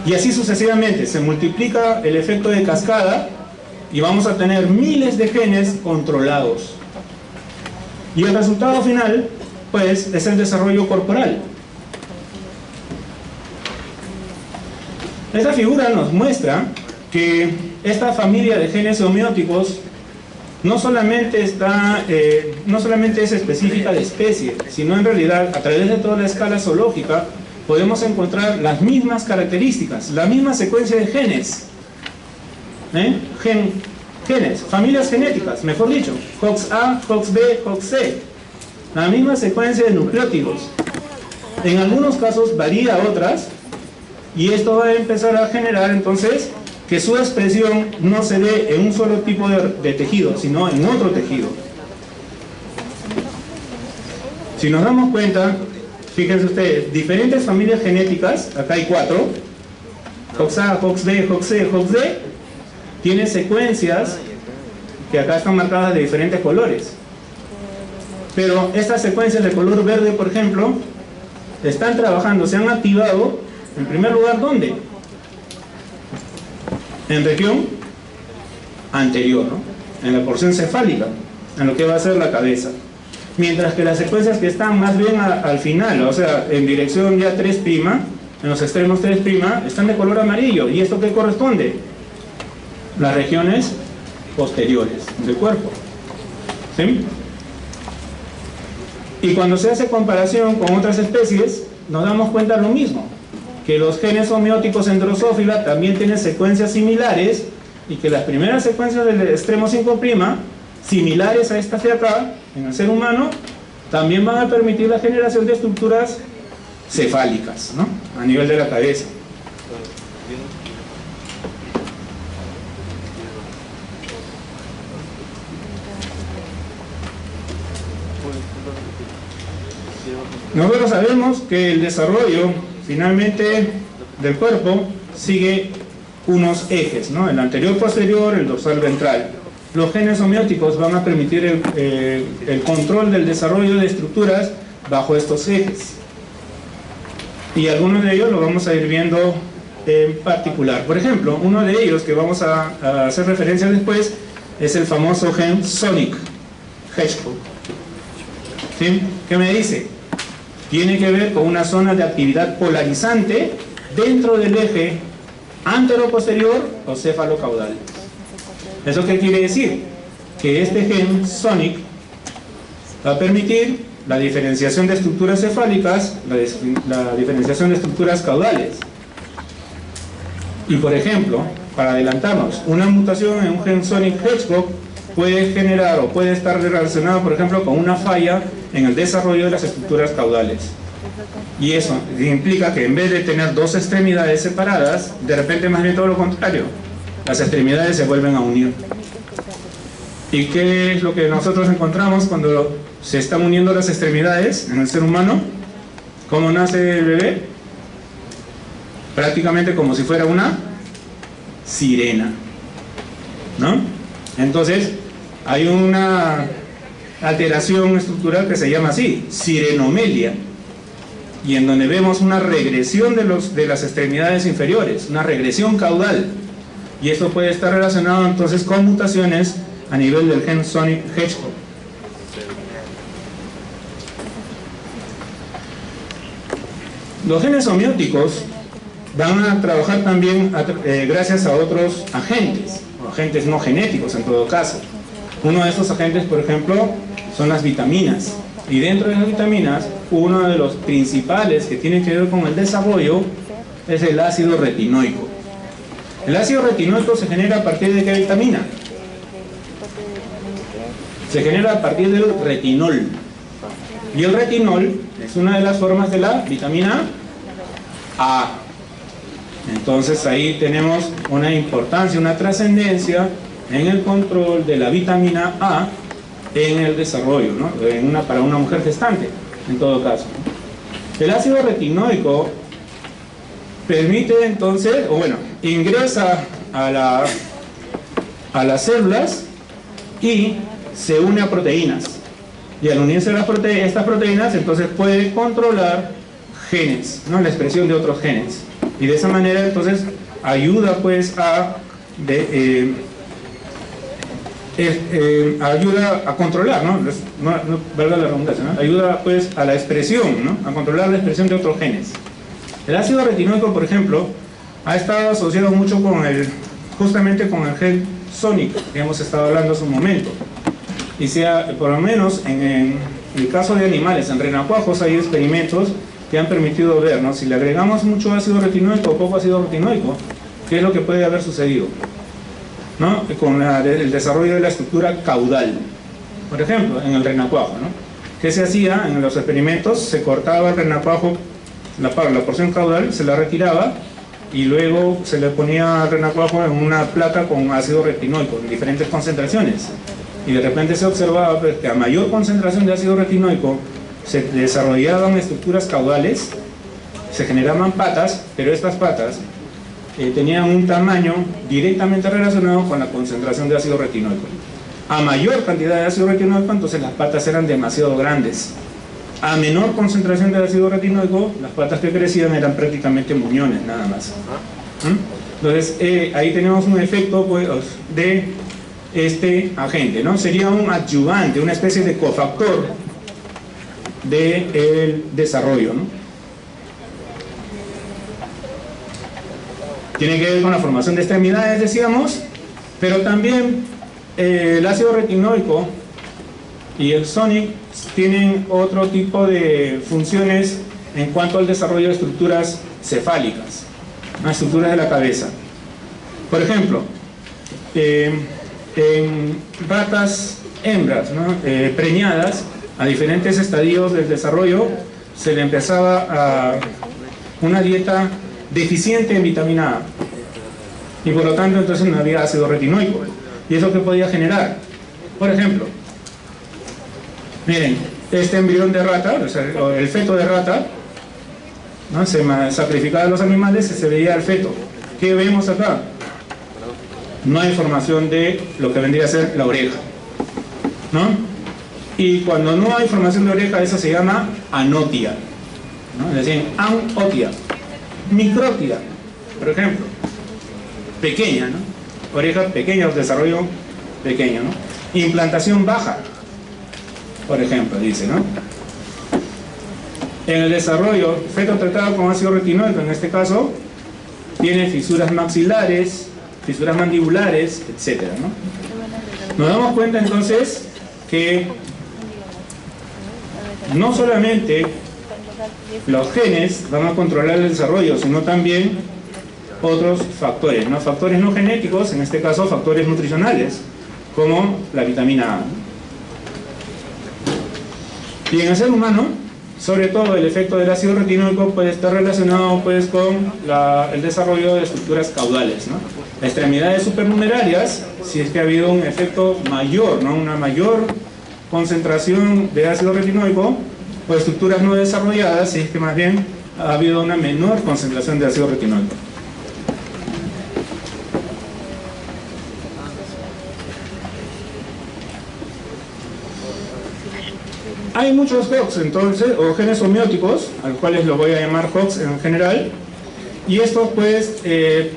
Y así sucesivamente, se multiplica el efecto de cascada y vamos a tener miles de genes controlados. Y el resultado final, pues, es el desarrollo corporal. Esta figura nos muestra que esta familia de genes homeóticos no solamente es específica de especie, sino en realidad a través de toda la escala zoológica podemos encontrar las mismas características, la misma secuencia de genes. Genes, familias genéticas, mejor dicho, HOX-A, HOX-B, HOX-C, la misma secuencia de nucleótidos. En algunos casos varía a otras, y esto va a empezar a generar entonces que su expresión no se dé en un solo tipo de tejido, sino en otro tejido. Si nos damos cuenta, fíjense ustedes, diferentes familias genéticas, acá hay 4, HOX-A, HOX-B, HOX-C, HOX-D, tiene secuencias que acá están marcadas de diferentes colores. Pero estas secuencias de color verde, por ejemplo, están trabajando, se han activado, en primer lugar, ¿dónde? En región anterior, ¿no? En la porción cefálica, en lo que va a ser la cabeza. Mientras que las secuencias que están más bien al final, o sea, en dirección ya 3', en los extremos 3', están de color amarillo. ¿Y esto qué corresponde? Las regiones posteriores del cuerpo. ¿Sí? Y cuando se hace comparación con otras especies, nos damos cuenta lo mismo, que los genes homeóticos en Drosophila también tienen secuencias similares y que las primeras secuencias del extremo 5', similares a estas de acá, en el ser humano, también van a permitir la generación de estructuras cefálicas, ¿no? A nivel de la cabeza. Nosotros sabemos que el desarrollo finalmente del cuerpo sigue unos ejes, ¿no? El anterior posterior, el dorsal ventral. Los genes homeóticos van a permitir el control del desarrollo de estructuras bajo estos ejes. Y algunos de ellos lo vamos a ir viendo en particular. Por ejemplo, uno de ellos que vamos a hacer referencia después es el famoso gen Sonic Hedgehog. ¿Sí? ¿Qué me dice? Tiene que ver con una zona de actividad polarizante dentro del eje antero-posterior o céfalo-caudal. ¿Eso qué quiere decir? Que este gen Sonic va a permitir la diferenciación de estructuras cefálicas, la diferenciación de estructuras caudales. Y por ejemplo, para adelantarnos, una mutación en un gen Sonic Hedgehog puede generar o puede estar relacionado, por ejemplo, con una falla en el desarrollo de las estructuras caudales. Y eso implica que en vez de tener dos extremidades separadas, de repente más bien todo lo contrario, las extremidades se vuelven a unir. ¿Y qué es lo que nosotros encontramos cuando se están uniendo las extremidades en el ser humano? ¿Cómo nace el bebé? Prácticamente como si fuera una sirena, ¿no? Entonces, hay una alteración estructural que se llama así, sirenomelia, y en donde vemos una regresión de las extremidades inferiores, una regresión caudal, y esto puede estar relacionado entonces con mutaciones a nivel del gen Sonic Hedgehog. Los genes homeóticos van a trabajar también gracias a otros agentes, o agentes no genéticos en todo caso. Uno de estos agentes, por ejemplo, son las vitaminas. Y dentro de las vitaminas, uno de los principales que tiene que ver con el desarrollo es el ácido retinoico. El ácido retinoico se genera a partir de ¿qué vitamina? Se genera a partir del retinol. Y el retinol es una de las formas de la vitamina A. Entonces ahí tenemos una importancia, una trascendencia en el control de la vitamina A en el desarrollo, ¿no? Para una mujer gestante, en todo caso. El ácido retinoico permite entonces, o bueno, ingresa a las células y se une a proteínas. Y al unirse a estas proteínas, entonces puede controlar genes, ¿no? La expresión de otros genes. Y de esa manera, entonces, ayuda pues ayuda a controlar, ¿no? No valga la redundancia, ¿no? Ayuda pues a la expresión, ¿no? A controlar la expresión de otros genes. El ácido retinoico, por ejemplo, ha estado asociado mucho justamente con el gen sónico, que hemos estado hablando hace un momento. Y por lo menos en el caso de animales, en renacuajos hay experimentos que han permitido ver, ¿no? Si le agregamos mucho ácido retinoico o poco ácido retinoico, ¿qué es lo que puede haber sucedido? ¿No? Con el desarrollo de la estructura caudal. Por ejemplo, en el renacuajo, ¿no? ¿Qué se hacía en los experimentos? Se cortaba el renacuajo, la porción caudal, se la retiraba y luego se le ponía al renacuajo en una placa con ácido retinoico en diferentes concentraciones. Y de repente se observaba pues, que a mayor concentración de ácido retinoico se desarrollaban estructuras caudales, se generaban patas, pero estas patas tenían un tamaño directamente relacionado con la concentración de ácido retinoico. A mayor cantidad de ácido retinoico, entonces las patas eran demasiado grandes. A menor concentración de ácido retinoico, las patas que crecían eran prácticamente muñones, nada más. Entonces, ahí tenemos un efecto pues, de este agente, ¿no? Sería un adyuvante, una especie de cofactor del desarrollo, ¿no? Tiene que ver con la formación de extremidades, decíamos, pero también el ácido retinoico y el SONIC tienen otro tipo de funciones en cuanto al desarrollo de estructuras cefálicas, estructuras de la cabeza. Por ejemplo, en ratas hembras, ¿no? Preñadas, a diferentes estadios del desarrollo, se le empezaba a una dieta deficiente en vitamina A. Y por lo tanto, entonces no había ácido retinoico. ¿Y eso qué podía generar? Por ejemplo, miren, este embrión de rata, o sea, el feto de rata, ¿no? Se sacrificaba a los animales y se veía el feto. ¿Qué vemos acá? No hay formación de lo que vendría a ser la oreja, ¿no? Y cuando no hay formación de oreja, eso se llama anotia, ¿no? Es decir, anotia, micrótida, por ejemplo, pequeña, ¿no? Oreja pequeña, desarrollo pequeño, ¿no? Implantación baja, por ejemplo, dice, ¿no? En el desarrollo, feto tratado con ácido retinoico, en este caso, tiene fisuras maxilares, fisuras mandibulares, etcétera, ¿no? Nos damos cuenta entonces que no solamente los genes van a controlar el desarrollo, sino también otros factores, ¿no? Factores no genéticos, en este caso factores nutricionales, como la vitamina A. Y en el ser humano, sobre todo el efecto del ácido retinoico puede estar relacionado pues con el desarrollo de estructuras caudales, ¿no? Extremidades supernumerarias, si es que ha habido un efecto mayor, ¿no? Una mayor concentración de ácido retinoico, o estructuras no desarrolladas, si es que más bien ha habido una menor concentración de ácido retinoico. Hay muchos HOX entonces, o genes homeóticos, a los cuales los voy a llamar HOX en general, y estos pues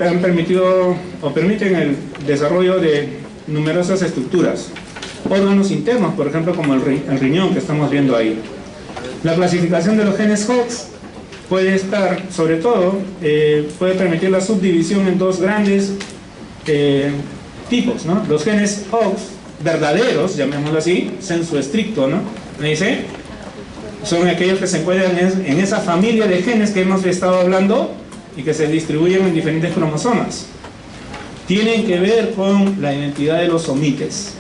han permitido o permiten el desarrollo de numerosas estructuras, órganos internos, por ejemplo como el riñón que estamos viendo ahí. La clasificación de los genes HOX puede estar, sobre todo, puede permitir la subdivisión en dos grandes tipos, ¿no? Los genes HOX verdaderos, llamémoslo así, sensu estricto, ¿no? ¿Me dice? Son aquellos que se encuentran en esa familia de genes que hemos estado hablando y que se distribuyen en diferentes cromosomas. Tienen que ver con la identidad de los somites.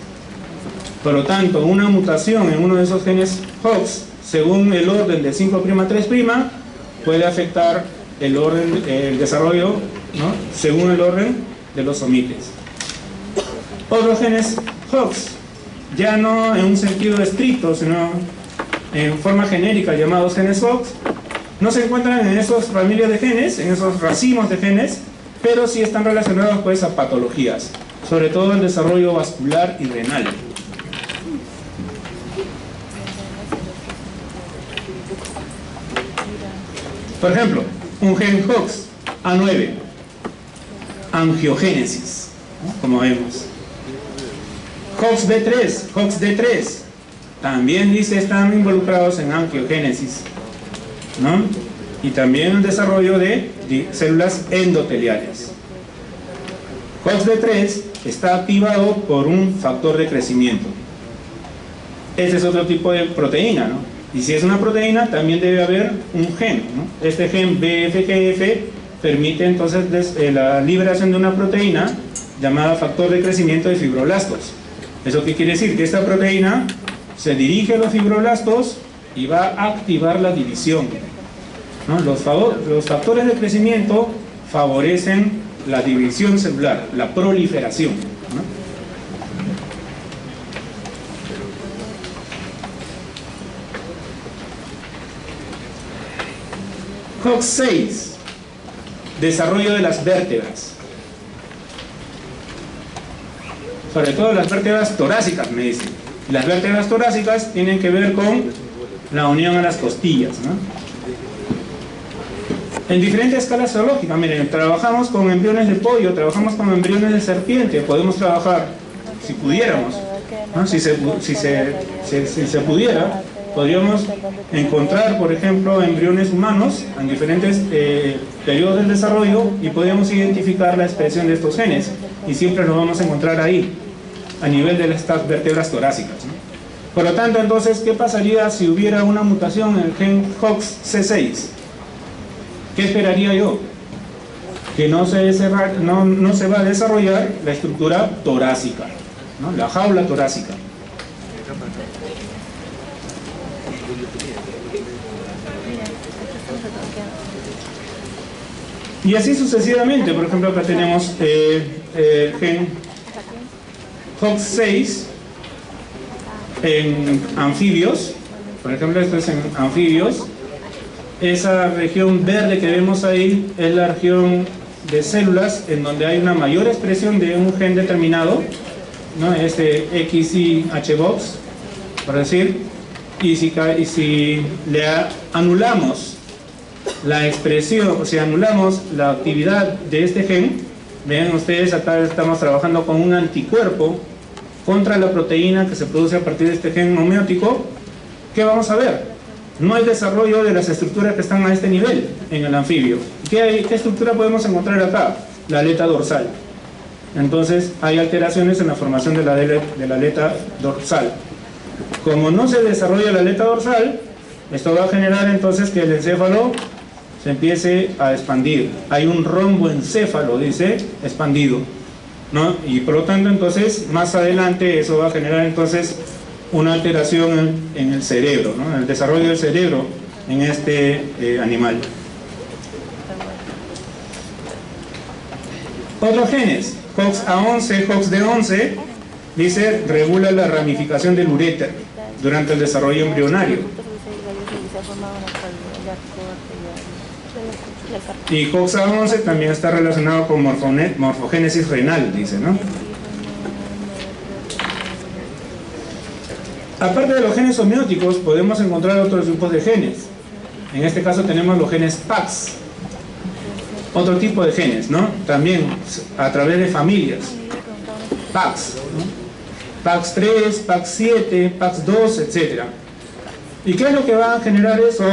Por lo tanto, una mutación en uno de esos genes HOX, según el orden de 5'3', puede afectar el desarrollo ¿no? Según el orden de los somites. Otros genes Hox, ya no en un sentido estricto, sino en forma genérica, llamados genes Hox, no se encuentran en esas familias de genes, en esos racimos de genes, pero sí están relacionados pues a patologías, sobre todo el desarrollo vascular y renal. Por ejemplo, un gen Hox, A9, angiogénesis, ¿no? Como vemos. Hox B3, Hox D3, también dice están involucrados en angiogénesis, ¿no? Y también el desarrollo de células endoteliales. Hox D3 está activado por un factor de crecimiento. Este es otro tipo de proteína, ¿no? Y si es una proteína, también debe haber un gen, ¿no? Este gen BFGF permite entonces la liberación de una proteína llamada factor de crecimiento de fibroblastos. ¿Eso qué quiere decir? Que esta proteína se dirige a los fibroblastos y va a activar la división, ¿no? Los factores de crecimiento favorecen la división celular, la proliferación, ¿no? Hox 6, desarrollo de las vértebras, sobre todo las vértebras torácicas, me dicen. Las vértebras torácicas tienen que ver con la unión a las costillas, ¿no? En diferentes escalas zoológicas, miren, trabajamos con embriones de pollo, trabajamos con embriones de serpiente, podemos trabajar, si pudiéramos, ¿no? Si se pudiera, podríamos encontrar, por ejemplo, embriones humanos en diferentes periodos del desarrollo y podríamos identificar la expresión de estos genes, y siempre los vamos a encontrar ahí, a nivel de estas vértebras torácicas, ¿no? Por lo tanto, entonces, ¿qué pasaría si hubiera una mutación en el gen Hox C6? ¿Qué esperaría yo? Que no se va a desarrollar la estructura torácica, ¿no? La jaula torácica. Y así sucesivamente. Por ejemplo, acá tenemos el gen Hox 6 en anfibios. Por ejemplo, esto es en anfibios. Esa región verde que vemos ahí es la región de células en donde hay una mayor expresión de un gen determinado, ¿no? Este XIH-box, por decir, y si le anulamos la expresión, o si anulamos la actividad de este gen, vean ustedes, acá estamos trabajando con un anticuerpo contra la proteína que se produce a partir de este gen homeótico. ¿Qué vamos a ver? No hay desarrollo de las estructuras que están a este nivel en el anfibio. ¿Qué estructura podemos encontrar acá? La aleta dorsal. Entonces hay alteraciones en la formación de la aleta dorsal. Como no se desarrolla la aleta dorsal, esto va a generar entonces que el encéfalo se empiece a expandir. Hay un romboencéfalo, dice, expandido, ¿no? Y por lo tanto, entonces, más adelante eso va a generar entonces una alteración en el cerebro, ¿no? En el desarrollo del cerebro en este animal. Otros genes, Hox A11, Hox D11, dice, regula la ramificación del uréter durante el desarrollo embrionario. Y Hox A11 también está relacionado con morfogénesis renal, dice, ¿no? Aparte de los genes homeóticos, podemos encontrar otros tipos de genes. En este caso tenemos los genes PAX. Otro tipo de genes, ¿no? También a través de familias. PAX, ¿no? PAX3, PAX7, PAX2, etc. ¿Y qué es lo que va a generar eso?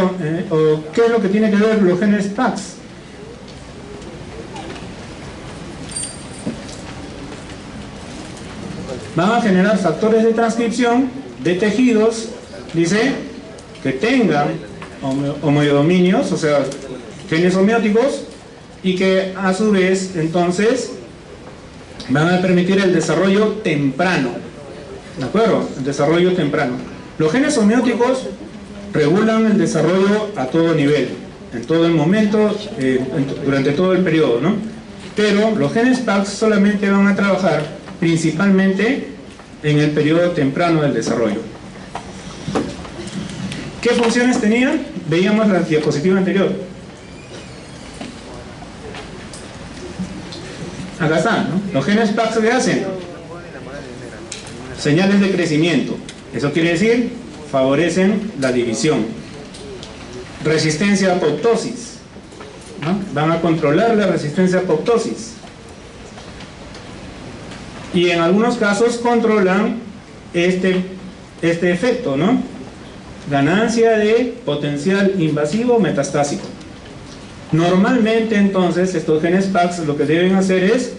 ¿O qué es lo que tiene que ver los genes PAX? Van a generar factores de transcripción de tejidos, dice, que tengan homeodominios, o sea, genes homeóticos, y que a su vez, entonces, van a permitir el desarrollo temprano, ¿de acuerdo? El desarrollo temprano. Los genes homeóticos regulan el desarrollo a todo nivel, en todo el momento, durante todo el periodo, ¿no? Pero los genes PAX solamente van a trabajar principalmente en el periodo temprano del desarrollo. ¿Qué funciones tenían? Veíamos la diapositiva anterior. Acá están, ¿no? Los genes PAX, ¿qué hacen? Señales de crecimiento. Eso quiere decir, favorecen la división. Resistencia a apoptosis, ¿no? Van a controlar la resistencia a apoptosis. Y en algunos casos controlan este efecto, ¿no? Ganancia de potencial invasivo metastásico. Normalmente entonces estos genes PAX lo que deben hacer es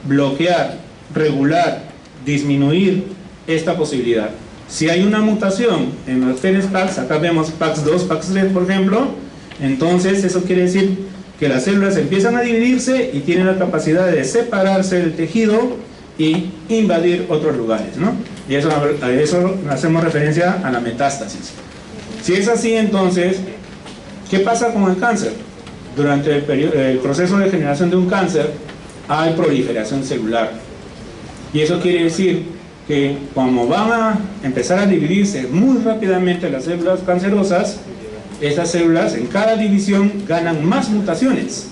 bloquear, regular, disminuir esta posibilidad. Si hay una mutación en los genes PAX, acá vemos PAX2, PAX3 por ejemplo, entonces eso quiere decir que las células empiezan a dividirse y tienen la capacidad de separarse del tejido y invadir otros lugares, ¿no? Y a eso hacemos referencia a la metástasis. Si es así, entonces, ¿qué pasa con el cáncer? Durante el proceso de generación de un cáncer hay proliferación celular. Y eso quiere decir que como van a empezar a dividirse muy rápidamente las células cancerosas, estas células en cada división ganan más mutaciones.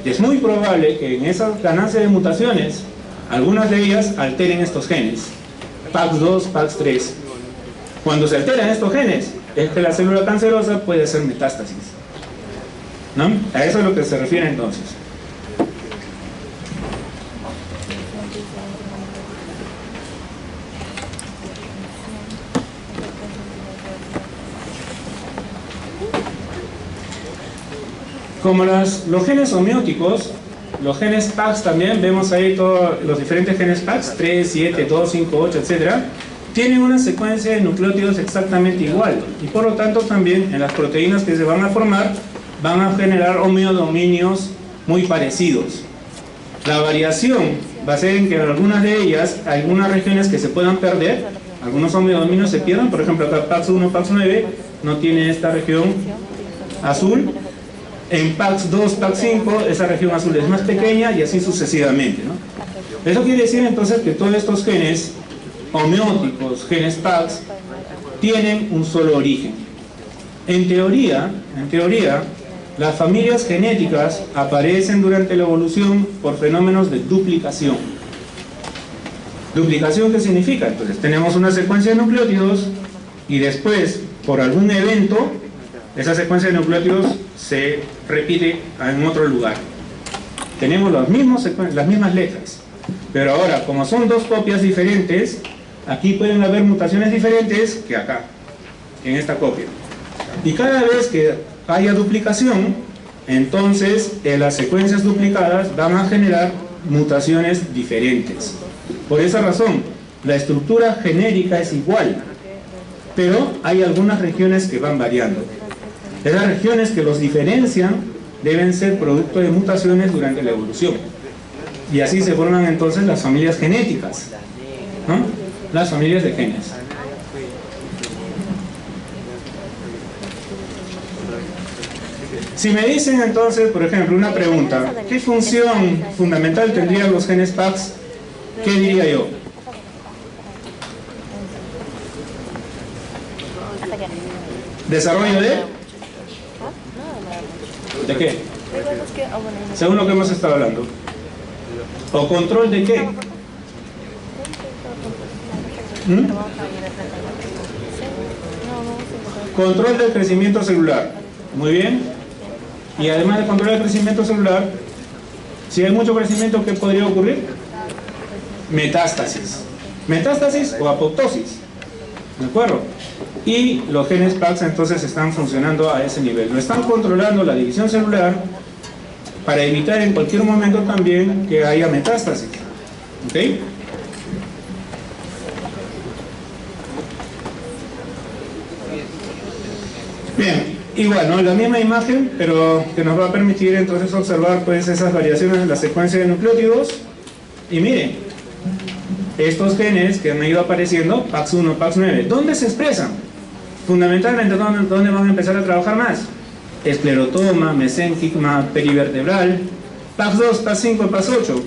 Y es muy probable que en esa ganancia de mutaciones, algunas de ellas alteren estos genes, PAX2, PAX3. Cuando se alteran estos genes, es que la célula cancerosa puede hacer metástasis, ¿no? A eso es lo que se refiere entonces. Como los genes homeóticos, los genes PAX también, vemos ahí todos los diferentes genes PAX, 3, 7, 2, 5, 8, etc. Tienen una secuencia de nucleótidos exactamente igual. Y por lo tanto también en las proteínas que se van a formar, van a generar homeodominios muy parecidos. La variación va a ser en que en algunas de ellas, hay algunas regiones que se puedan perder, algunos homeodominios se pierden, por ejemplo acá PAX1, PAX9 no tiene esta región azul. En PAX2, PAX5, esa región azul es más pequeña y así sucesivamente, ¿no? Eso quiere decir entonces que todos estos genes homeóticos, genes PAX, tienen un solo origen. En teoría, las familias genéticas aparecen durante la evolución por fenómenos de duplicación. ¿Duplicación qué significa? Entonces tenemos una secuencia de nucleótidos y después, por algún evento, esa secuencia de nucleótidos se repite en otro lugar. Tenemos las mismas letras, pero ahora, como son dos copias diferentes, aquí pueden haber mutaciones diferentes que acá, en esta copia. Y cada vez que haya duplicación, entonces las secuencias duplicadas van a generar mutaciones diferentes. Por esa razón, la estructura genérica es igual, pero hay algunas regiones que van variando. Esas regiones que los diferencian deben ser producto de mutaciones durante la evolución. Y así se forman entonces las familias genéticas, ¿no? Las familias de genes. Si me dicen entonces, por ejemplo, una pregunta, ¿qué función fundamental tendrían los genes PAX? ¿Qué diría yo? ¿Desarrollo de? ¿De qué? Según lo que hemos estado hablando. ¿O control de qué? Control del crecimiento celular. Muy bien. Y además de control del crecimiento celular, si hay mucho crecimiento, ¿qué podría ocurrir? Metástasis. Metástasis o apoptosis. ¿De acuerdo? Y los genes PAX entonces están funcionando a ese nivel. No están controlando la división celular para evitar en cualquier momento también que haya metástasis. ¿Ok? Bien, igual, ¿no? La misma imagen, pero que nos va a permitir entonces observar pues esas variaciones en la secuencia de nucleótidos. Y miren, estos genes que han ido apareciendo, PAX1, PAX9, ¿dónde se expresan? Fundamentalmente, ¿dónde van a empezar a trabajar más? Esclerotoma, mesénquima, perivertebral, PAX2, PAX5, PAX8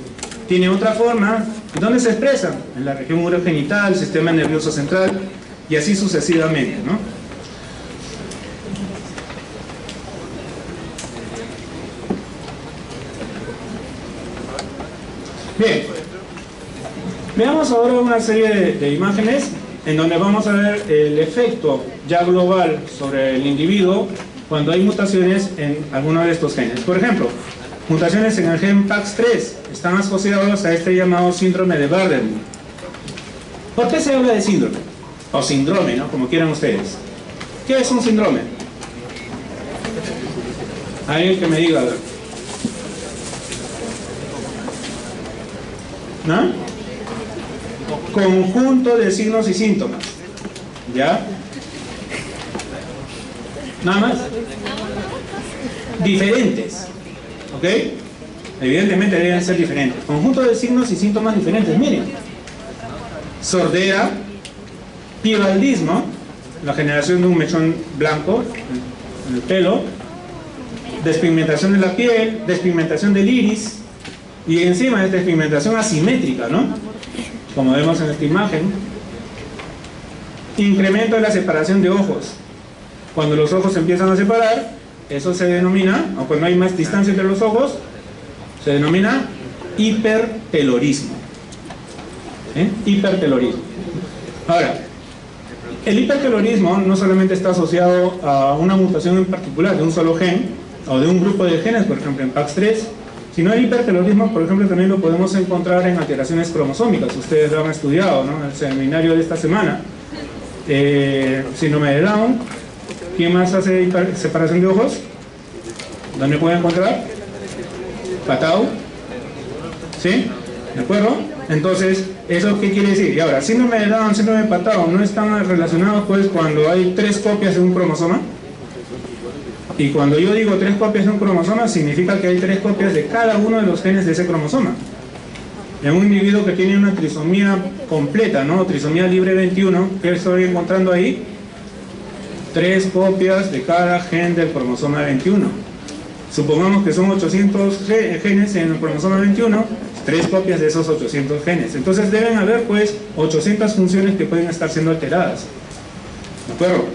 tiene otra forma. ¿Dónde se expresa? En la región urogenital, sistema nervioso central y así sucesivamente, ¿no? Bien, veamos ahora una serie de imágenes en donde vamos a ver el efecto ya global sobre el individuo cuando hay mutaciones en alguno de estos genes. Por ejemplo, mutaciones en el gen PAX3 están asociados a este llamado síndrome de Waardenburg. ¿Por qué se habla de síndrome? O síndrome, ¿no? Como quieran ustedes. ¿Qué es un síndrome? Alguien que me diga. ¿No? Conjunto de signos y síntomas. ¿Ya? Nada más. Diferentes. ¿Ok? Evidentemente deben ser diferentes. Conjunto de signos y síntomas diferentes. Miren. Sordera, pibaldismo, la generación de un mechón blanco en el pelo, despigmentación de la piel, despigmentación del iris, y encima es despigmentación asimétrica, ¿no? Como vemos en esta imagen. Incremento de la separación de ojos. Cuando los ojos se empiezan a separar, eso se denomina, o cuando hay más distancia entre los ojos, se denomina hipertelorismo. Hipertelorismo. Ahora, el hipertelorismo no solamente está asociado a una mutación en particular de un solo gen, o de un grupo de genes, por ejemplo en PAX3, sino el hipertelorismo, por ejemplo, también lo podemos encontrar en alteraciones cromosómicas. Ustedes lo han estudiado, ¿no? En el seminario de esta semana. Síndrome de Down. ¿Quién más hace separación de ojos? ¿Dónde puede encontrar? Patau. ¿Sí? ¿De acuerdo? Entonces, ¿eso qué quiere decir? Y ahora, síndrome de Down, síndrome de Patau, ¿no están relacionados pues cuando hay 3 copias de un cromosoma? Y cuando yo digo 3 copias de un cromosoma, significa que hay 3 copias de cada uno de los genes de ese cromosoma. En un individuo que tiene una trisomía completa, ¿no? Trisomía libre 21, ¿qué estoy encontrando ahí? 3 copias de cada gen del cromosoma 21. Supongamos que son 800 genes en el cromosoma 21, 3 copias de esos 800 genes. Entonces deben haber pues 800 funciones que pueden estar siendo alteradas. ¿De acuerdo?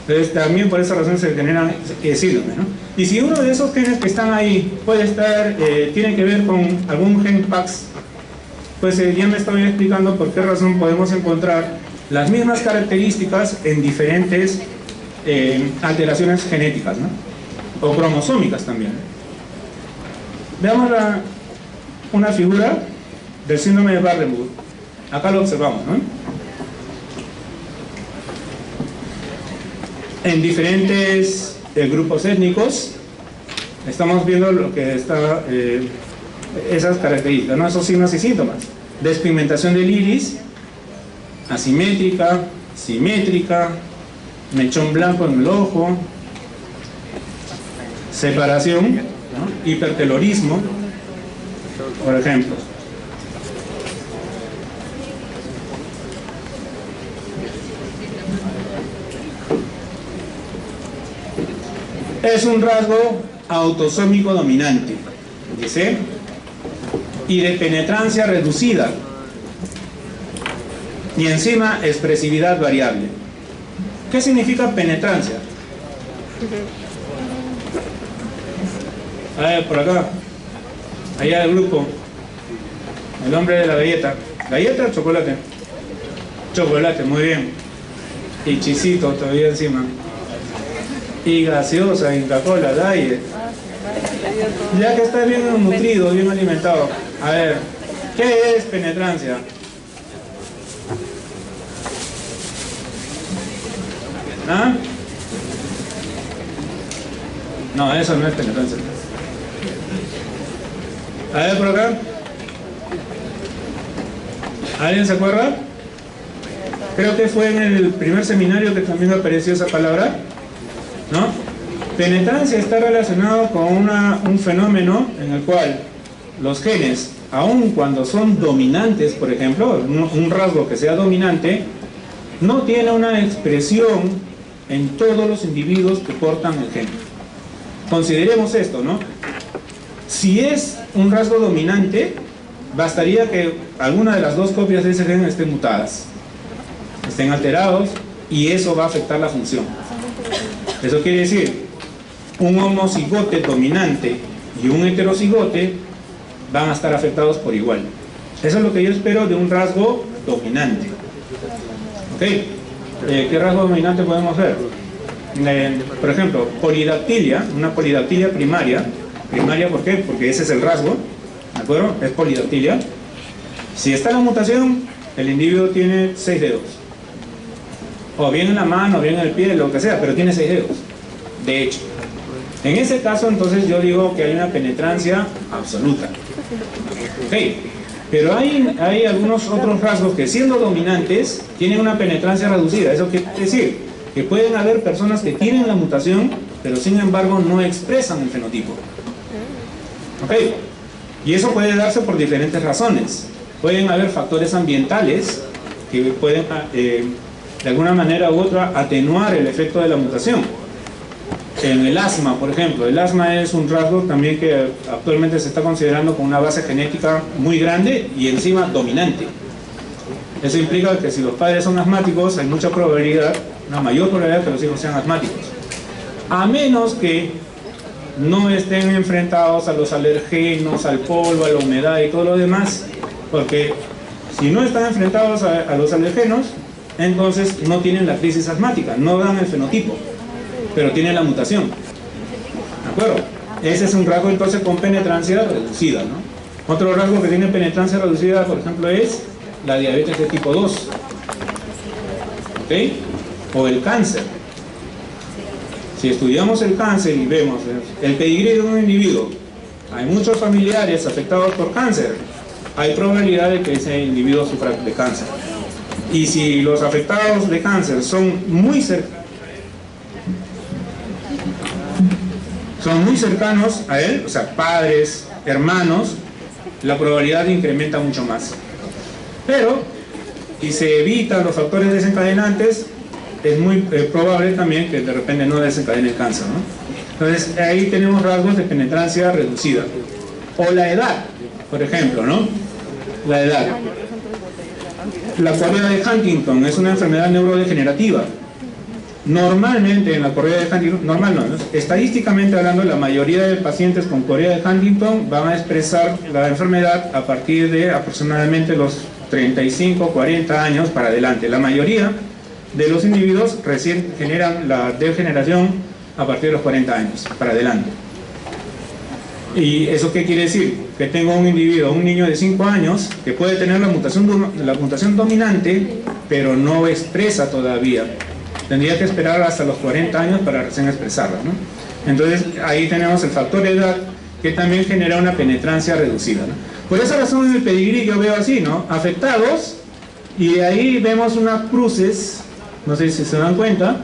Entonces también por esa razón se genera síndrome, ¿no? Y si uno de esos genes que están ahí puede estar, tiene que ver con algún gen PAX, pues ya me estoy explicando por qué razón podemos encontrar las mismas características en diferentes alteraciones genéticas, ¿no? O cromosómicas también. Veamos una figura del síndrome de Waardenburg. Acá lo observamos, ¿no? En diferentes grupos étnicos estamos viendo lo que está esas características, ¿no? Esos signos y síntomas. Despigmentación del iris, asimétrica, simétrica, mechón blanco en el ojo, separación, ¿no? Hipertelorismo, por ejemplo. Es un rasgo autosómico dominante, dice, y de penetrancia reducida, y encima expresividad variable. ¿Qué significa penetrancia? A ver, por acá, allá el grupo, el hombre de la galleta. ¿Galleta o chocolate? Chocolate, muy bien. Y chisito todavía encima. Y gaseosa, Inca Cola, Diet. Ya que está bien nutrido, bien alimentado. A ver, ¿qué es penetrancia? ¿Ah? No, eso no es penetrancia. A ver, por acá. ¿Alguien se acuerda? Creo que fue en el primer seminario que también apareció esa palabra, ¿no? Penetrancia está relacionado con un fenómeno en el cual los genes, aun cuando son dominantes, por ejemplo, un rasgo que sea dominante, no tiene una expresión en todos los individuos que portan el gen. Consideremos esto, ¿no? Si es un rasgo dominante, bastaría que alguna de las dos copias de ese gen estén mutadas, estén alterados, y eso va a afectar la función. Eso quiere decir, un homocigote dominante y un heterocigote van a estar afectados por igual. Eso es lo que yo espero de un rasgo dominante. ¿Ok? ¿Qué rasgo dominante podemos ver? Por ejemplo, polidactilia, una polidactilia primaria. Primaria, ¿por qué? Porque ese es el rasgo, ¿de acuerdo? Es polidactilia. Si está la mutación, el individuo tiene 6 dedos. O bien en la mano, o bien en el pie, lo que sea, pero tiene 6 dedos. De hecho, en ese caso, entonces yo digo que hay una penetrancia absoluta. Ok, pero hay algunos otros rasgos que, siendo dominantes, tienen una penetrancia reducida. Eso quiere decir que pueden haber personas que tienen la mutación, pero sin embargo no expresan el fenotipo. Ok, y eso puede darse por diferentes razones. Pueden haber factores ambientales que pueden, de alguna manera u otra, atenuar el efecto de la mutación. En el asma, por ejemplo, el asma es un rasgo también que actualmente se está considerando con una base genética muy grande y encima dominante. Eso implica que si los padres son asmáticos, hay mucha probabilidad, una mayor probabilidad que los hijos sean asmáticos. A menos que no estén enfrentados a los alergenos, al polvo, a la humedad y todo lo demás, porque si no están enfrentados a los alergenos, entonces no tienen la crisis asmática, no dan el fenotipo, pero tienen la mutación. ¿De acuerdo? Ese es un rasgo entonces con penetrancia reducida, ¿no? Otro rasgo que tiene penetrancia reducida, por ejemplo, es la diabetes de tipo 2, ¿ok? O el cáncer. Si estudiamos el cáncer y vemos el pedigrí de un individuo, hay muchos familiares afectados por cáncer, hay probabilidad de que ese individuo sufra de cáncer. Y si los afectados de cáncer son muy cercanos a él, o sea, padres, hermanos, la probabilidad incrementa mucho más. Pero, si se evitan los factores desencadenantes, es muy probable también que de repente no desencadene el cáncer, ¿no? Entonces, ahí tenemos rasgos de penetrancia reducida. O la edad, por ejemplo, ¿no? La edad. La correa de Huntington es una enfermedad neurodegenerativa. Normalmente en la correa de Huntington, estadísticamente hablando, la mayoría de pacientes con correa de Huntington van a expresar la enfermedad a partir de aproximadamente los 35, 40 años para adelante. La mayoría de los individuos recién generan la degeneración a partir de los 40 años para adelante. ¿Y eso qué quiere decir? Que tengo un individuo, un niño de 5 años, que puede tener la mutación dominante, pero no expresa todavía. Tendría que esperar hasta los 40 años para recién expresarla, ¿no? Entonces ahí tenemos el factor edad, que también genera una penetrancia reducida, ¿no? Por esa razón en el pedigrí yo veo así, ¿no? Afectados, y ahí vemos unas cruces, no sé si se dan cuenta,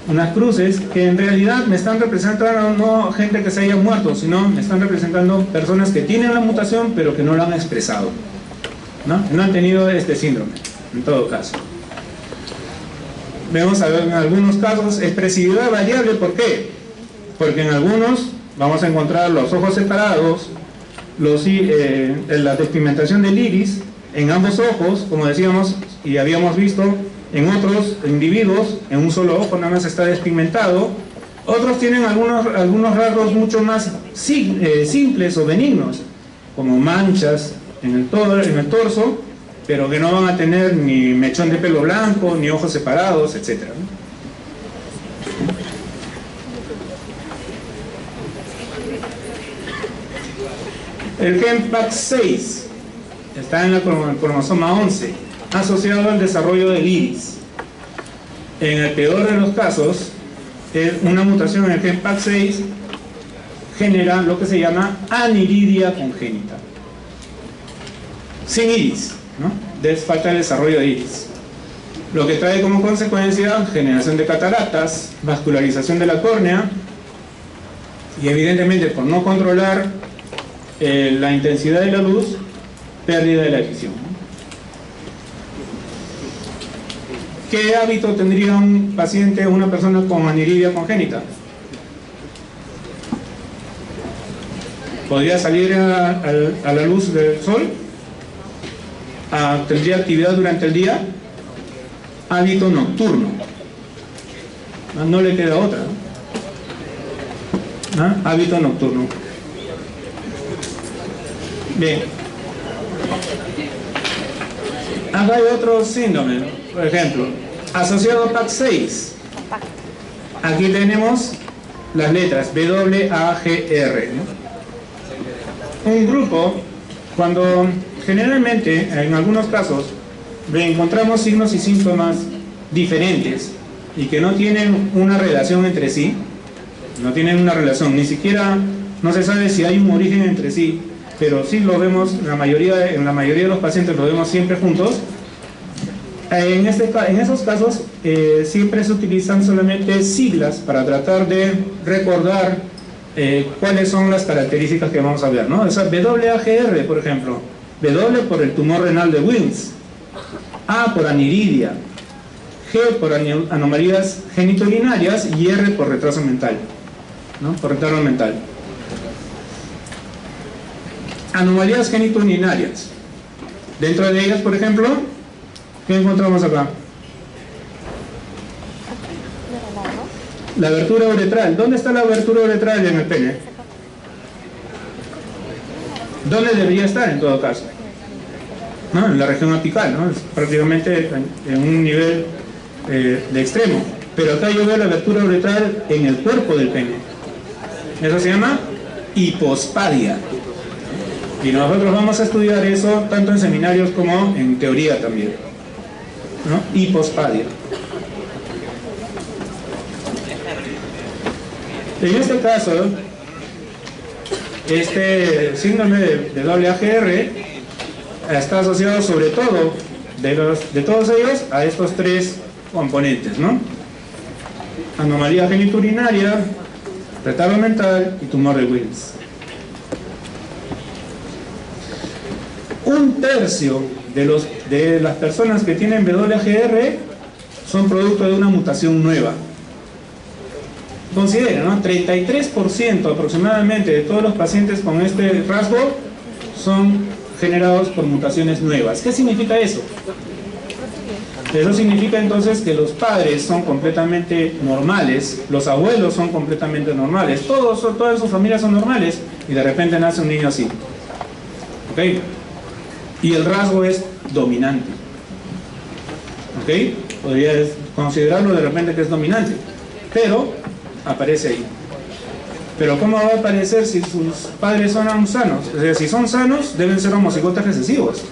unas cruces que en realidad me están representando no gente que se haya muerto, sino me están representando personas que tienen la mutación pero que no la han expresado, ¿no? No han tenido este síndrome, en todo caso. Vemos a ver en algunos casos expresividad variable. ¿Por qué? Porque en algunos vamos a encontrar los ojos separados, la despigmentación del iris en ambos ojos, como decíamos y habíamos visto. En otros individuos, en un solo ojo nada más está despigmentado. Otros tienen algunos rasgos mucho más simples o benignos, como manchas en el torso, pero que no van a tener ni mechón de pelo blanco, ni ojos separados, etc. El gen PAX6 está en el cromosoma 11, asociado al desarrollo del iris. En el peor de los casos, una mutación en el gen PAX6 genera lo que se llama aniridia congénita, sin iris, ¿no? Falta el desarrollo de iris, lo que trae como consecuencia generación de cataratas, vascularización de la córnea y, evidentemente, por no controlar la intensidad de la luz, pérdida de la visión. ¿Qué hábito tendría un paciente o una persona con aniridia congénita? podría salir a la luz del sol, tendría actividad durante el día. Hábito nocturno, no le queda otra, ¿no? Hábito nocturno. Bien, acá hay otro síndrome, por ejemplo, asociado a PAC6. Aquí tenemos las letras WAGR, ¿no? Un grupo, cuando generalmente, en algunos casos, encontramos signos y síntomas diferentes y que no tienen una relación entre sí, no tienen una relación, ni siquiera no se sabe si hay un origen entre sí, pero sí lo vemos, en la mayoría de los pacientes lo vemos siempre juntos. En esos casos siempre se utilizan solamente siglas para tratar de recordar cuáles son las características que vamos a ver, ¿no? O sea, WAGR, por ejemplo, W por el tumor renal de Wilms, A por aniridia, G por anomalías genitourinarias y R por retraso mental, ¿no? Por retardo mental. Anomalías genitourinarias. Dentro de ellas, por ejemplo, ¿qué encontramos acá? La abertura uretral. ¿Dónde está la abertura uretral en el pene? ¿Dónde debería estar en todo caso? ¿No? En la región apical, ¿no? Es prácticamente en un nivel de extremo. Pero acá yo veo la abertura uretral en el cuerpo del pene. Eso se llama hipospadia. Y nosotros vamos a estudiar eso tanto en seminarios como en teoría también, ¿no? Hipospadia. En este caso, este síndrome de WAGR está asociado sobre todo de todos ellos a estos tres componentes, ¿no? Anomalía genitourinaria, retardo mental y tumor de Wilms. Un tercio de las personas que tienen WAGR son producto de una mutación nueva. Consideren, ¿no? 33% aproximadamente de todos los pacientes con este rasgo son generados por mutaciones nuevas. ¿Qué significa eso? Eso significa entonces que los padres son completamente normales, los abuelos son completamente normales, todas sus familias son normales y de repente nace un niño así. ¿Ok? Y el rasgo es dominante. ¿Ok? Podría considerarlo de repente que es dominante, pero aparece ahí. Pero ¿cómo va a aparecer si sus padres son sanos? O sea, si son sanos, deben ser homocigotas recesivos.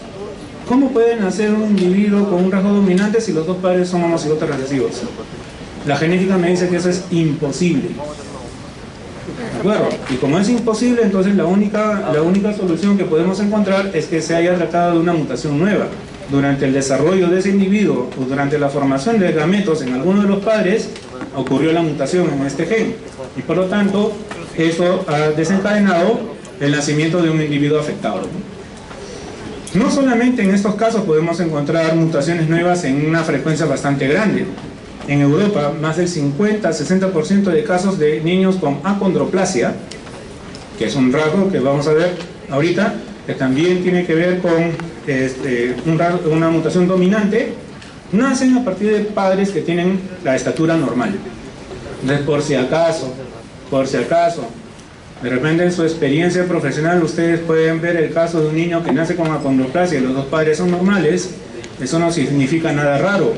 ¿Cómo pueden nacer un individuo con un rasgo dominante si los dos padres son homocigotas recesivos? La genética me dice que eso es imposible. ¿De acuerdo? Y como es imposible, entonces la única solución que podemos encontrar es que se haya tratado de una mutación nueva. Durante el desarrollo de ese individuo o durante la formación de gametos en alguno de los padres, ocurrió la mutación en este gen. Y por lo tanto, eso ha desencadenado el nacimiento de un individuo afectado. No solamente en estos casos podemos encontrar mutaciones nuevas en una frecuencia bastante grande. En Europa, más del 50-60% de casos de niños con acondroplasia, que es un rasgo que vamos a ver ahorita, que también tiene que ver con una mutación dominante, nacen a partir de padres que tienen la estatura normal. Entonces, por si acaso, de repente en su experiencia profesional ustedes pueden ver el caso de un niño que nace con acondroplasia y los dos padres son normales, eso no significa nada raro.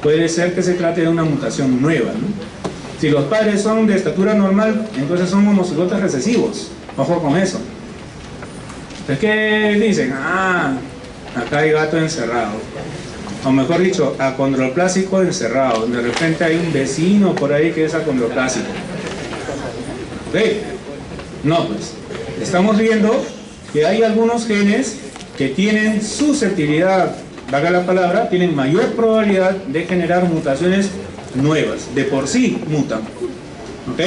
Puede ser que se trate de una mutación nueva, ¿no? Si los padres son de estatura normal, entonces son homocigotas recesivos. Ojo con eso. Entonces, ¿qué dicen? Ah, acá hay gato encerrado. O mejor dicho, acondroplásico encerrado. De repente hay un vecino por ahí que es acondroplásico. ¿Ok? No, pues. Estamos viendo que hay algunos genes que tienen susceptibilidad, valga la palabra, tienen mayor probabilidad de generar mutaciones nuevas. De por sí mutan. ¿Ok?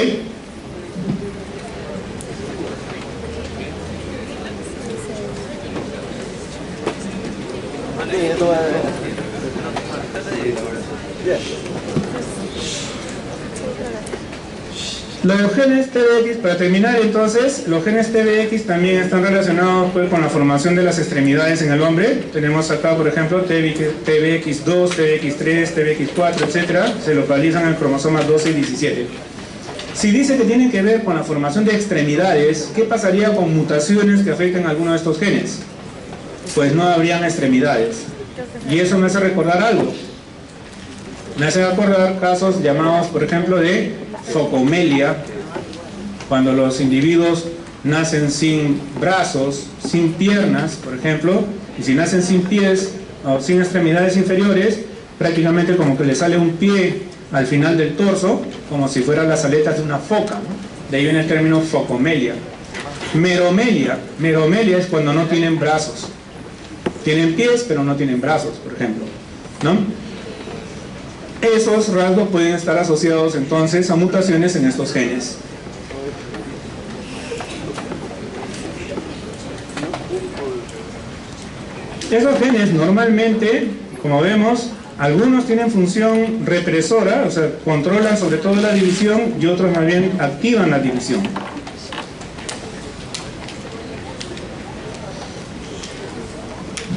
Los genes TBX, para terminar entonces, los genes TBX también están relacionados pues, con la formación de las extremidades en el hombre. Tenemos acá, por ejemplo, TBX2, TBX3, TBX4, etc. Se localizan en el cromosoma 12 y 17. Si dice que tiene que ver con la formación de extremidades, ¿qué pasaría con mutaciones que afecten a alguno de estos genes? Pues no habrían extremidades. Y eso me hace recordar algo. Me hace acordar casos llamados, por ejemplo, de focomelia, cuando los individuos nacen sin brazos, sin piernas, por ejemplo, y si nacen sin pies o sin extremidades inferiores, prácticamente como que le sale un pie al final del torso, como si fueran las aletas de una foca, ¿no? De ahí viene el término focomelia. Meromelia es cuando no tienen brazos. Tienen pies, pero no tienen brazos, por ejemplo, ¿no? Esos rasgos pueden estar asociados entonces a mutaciones en estos genes. Esos genes normalmente, como vemos, algunos tienen función represora, o sea, controlan sobre todo la división, y otros más bien activan la división.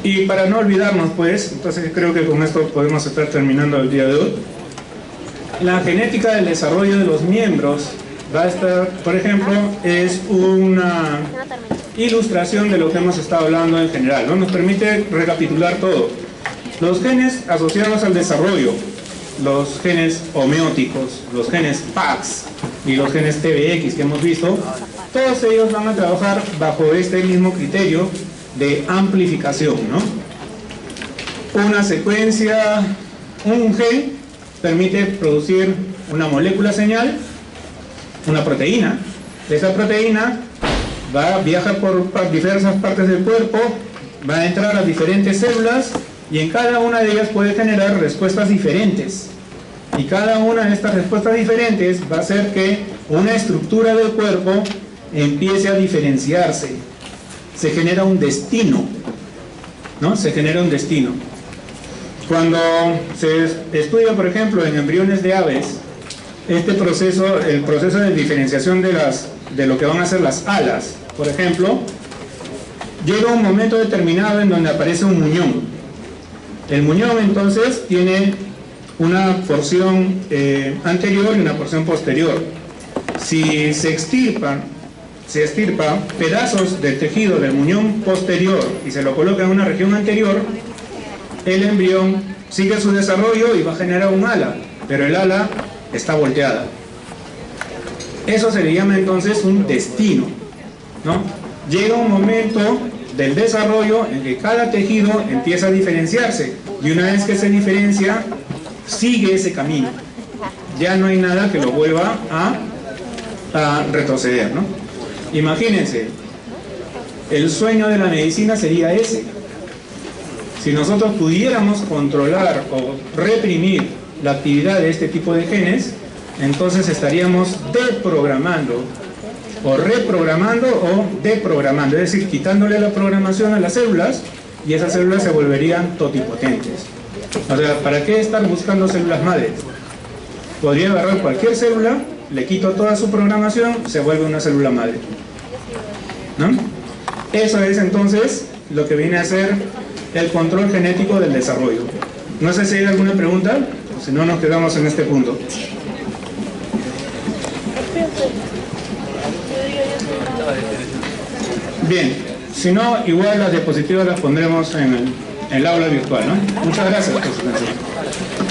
Y para no olvidarnos pues, entonces creo que con esto podemos estar terminando el día de hoy. La genética del desarrollo de los miembros va a estar, por ejemplo, es una ilustración de lo que hemos estado hablando en general, ¿no? Nos permite recapitular todo. Los genes asociados al desarrollo, los genes homeóticos, los genes PAX y los genes TBX que hemos visto, todos ellos van a trabajar bajo este mismo criterio de amplificación, ¿no? Una secuencia, un gen permite producir una molécula señal, una proteína. Esa proteína viaja por diversas partes del cuerpo, va a entrar a diferentes células y en cada una de ellas puede generar respuestas diferentes. Y cada una de estas respuestas diferentes va a hacer que una estructura del cuerpo empiece a diferenciarse. Se genera un destino, ¿no? Se genera un destino. Cuando se estudia, por ejemplo, en embriones de aves, este proceso, el proceso de diferenciación de lo que van a ser las alas, por ejemplo, llega un momento determinado en donde aparece un muñón. El muñón entonces tiene una porción anterior y una porción posterior. Si se estirpa pedazos del tejido del muñón posterior y se lo coloca en una región anterior, el embrión sigue su desarrollo y va a generar un ala, pero el ala está volteada. Eso se le llama entonces un destino, ¿no? Llega un momento del desarrollo en que cada tejido empieza a diferenciarse y una vez que se diferencia, sigue ese camino. Ya no hay nada que lo vuelva a retroceder, ¿no? Imagínense, el sueño de la medicina sería ese. Si nosotros pudiéramos controlar o reprimir la actividad de este tipo de genes, entonces estaríamos desprogramando o reprogramando o deprogramando, es decir, quitándole la programación a las células y esas células se volverían totipotentes. O sea, ¿para qué estar buscando células madres? Podría agarrar cualquier célula, le quito toda su programación, se vuelve una célula madre, ¿no? Eso es entonces lo que viene a ser el control genético del desarrollo. No sé si hay alguna pregunta, o si no nos quedamos en este punto. Bien, si no, igual las diapositivas las pondremos en el aula virtual, ¿no? Muchas gracias por su atención.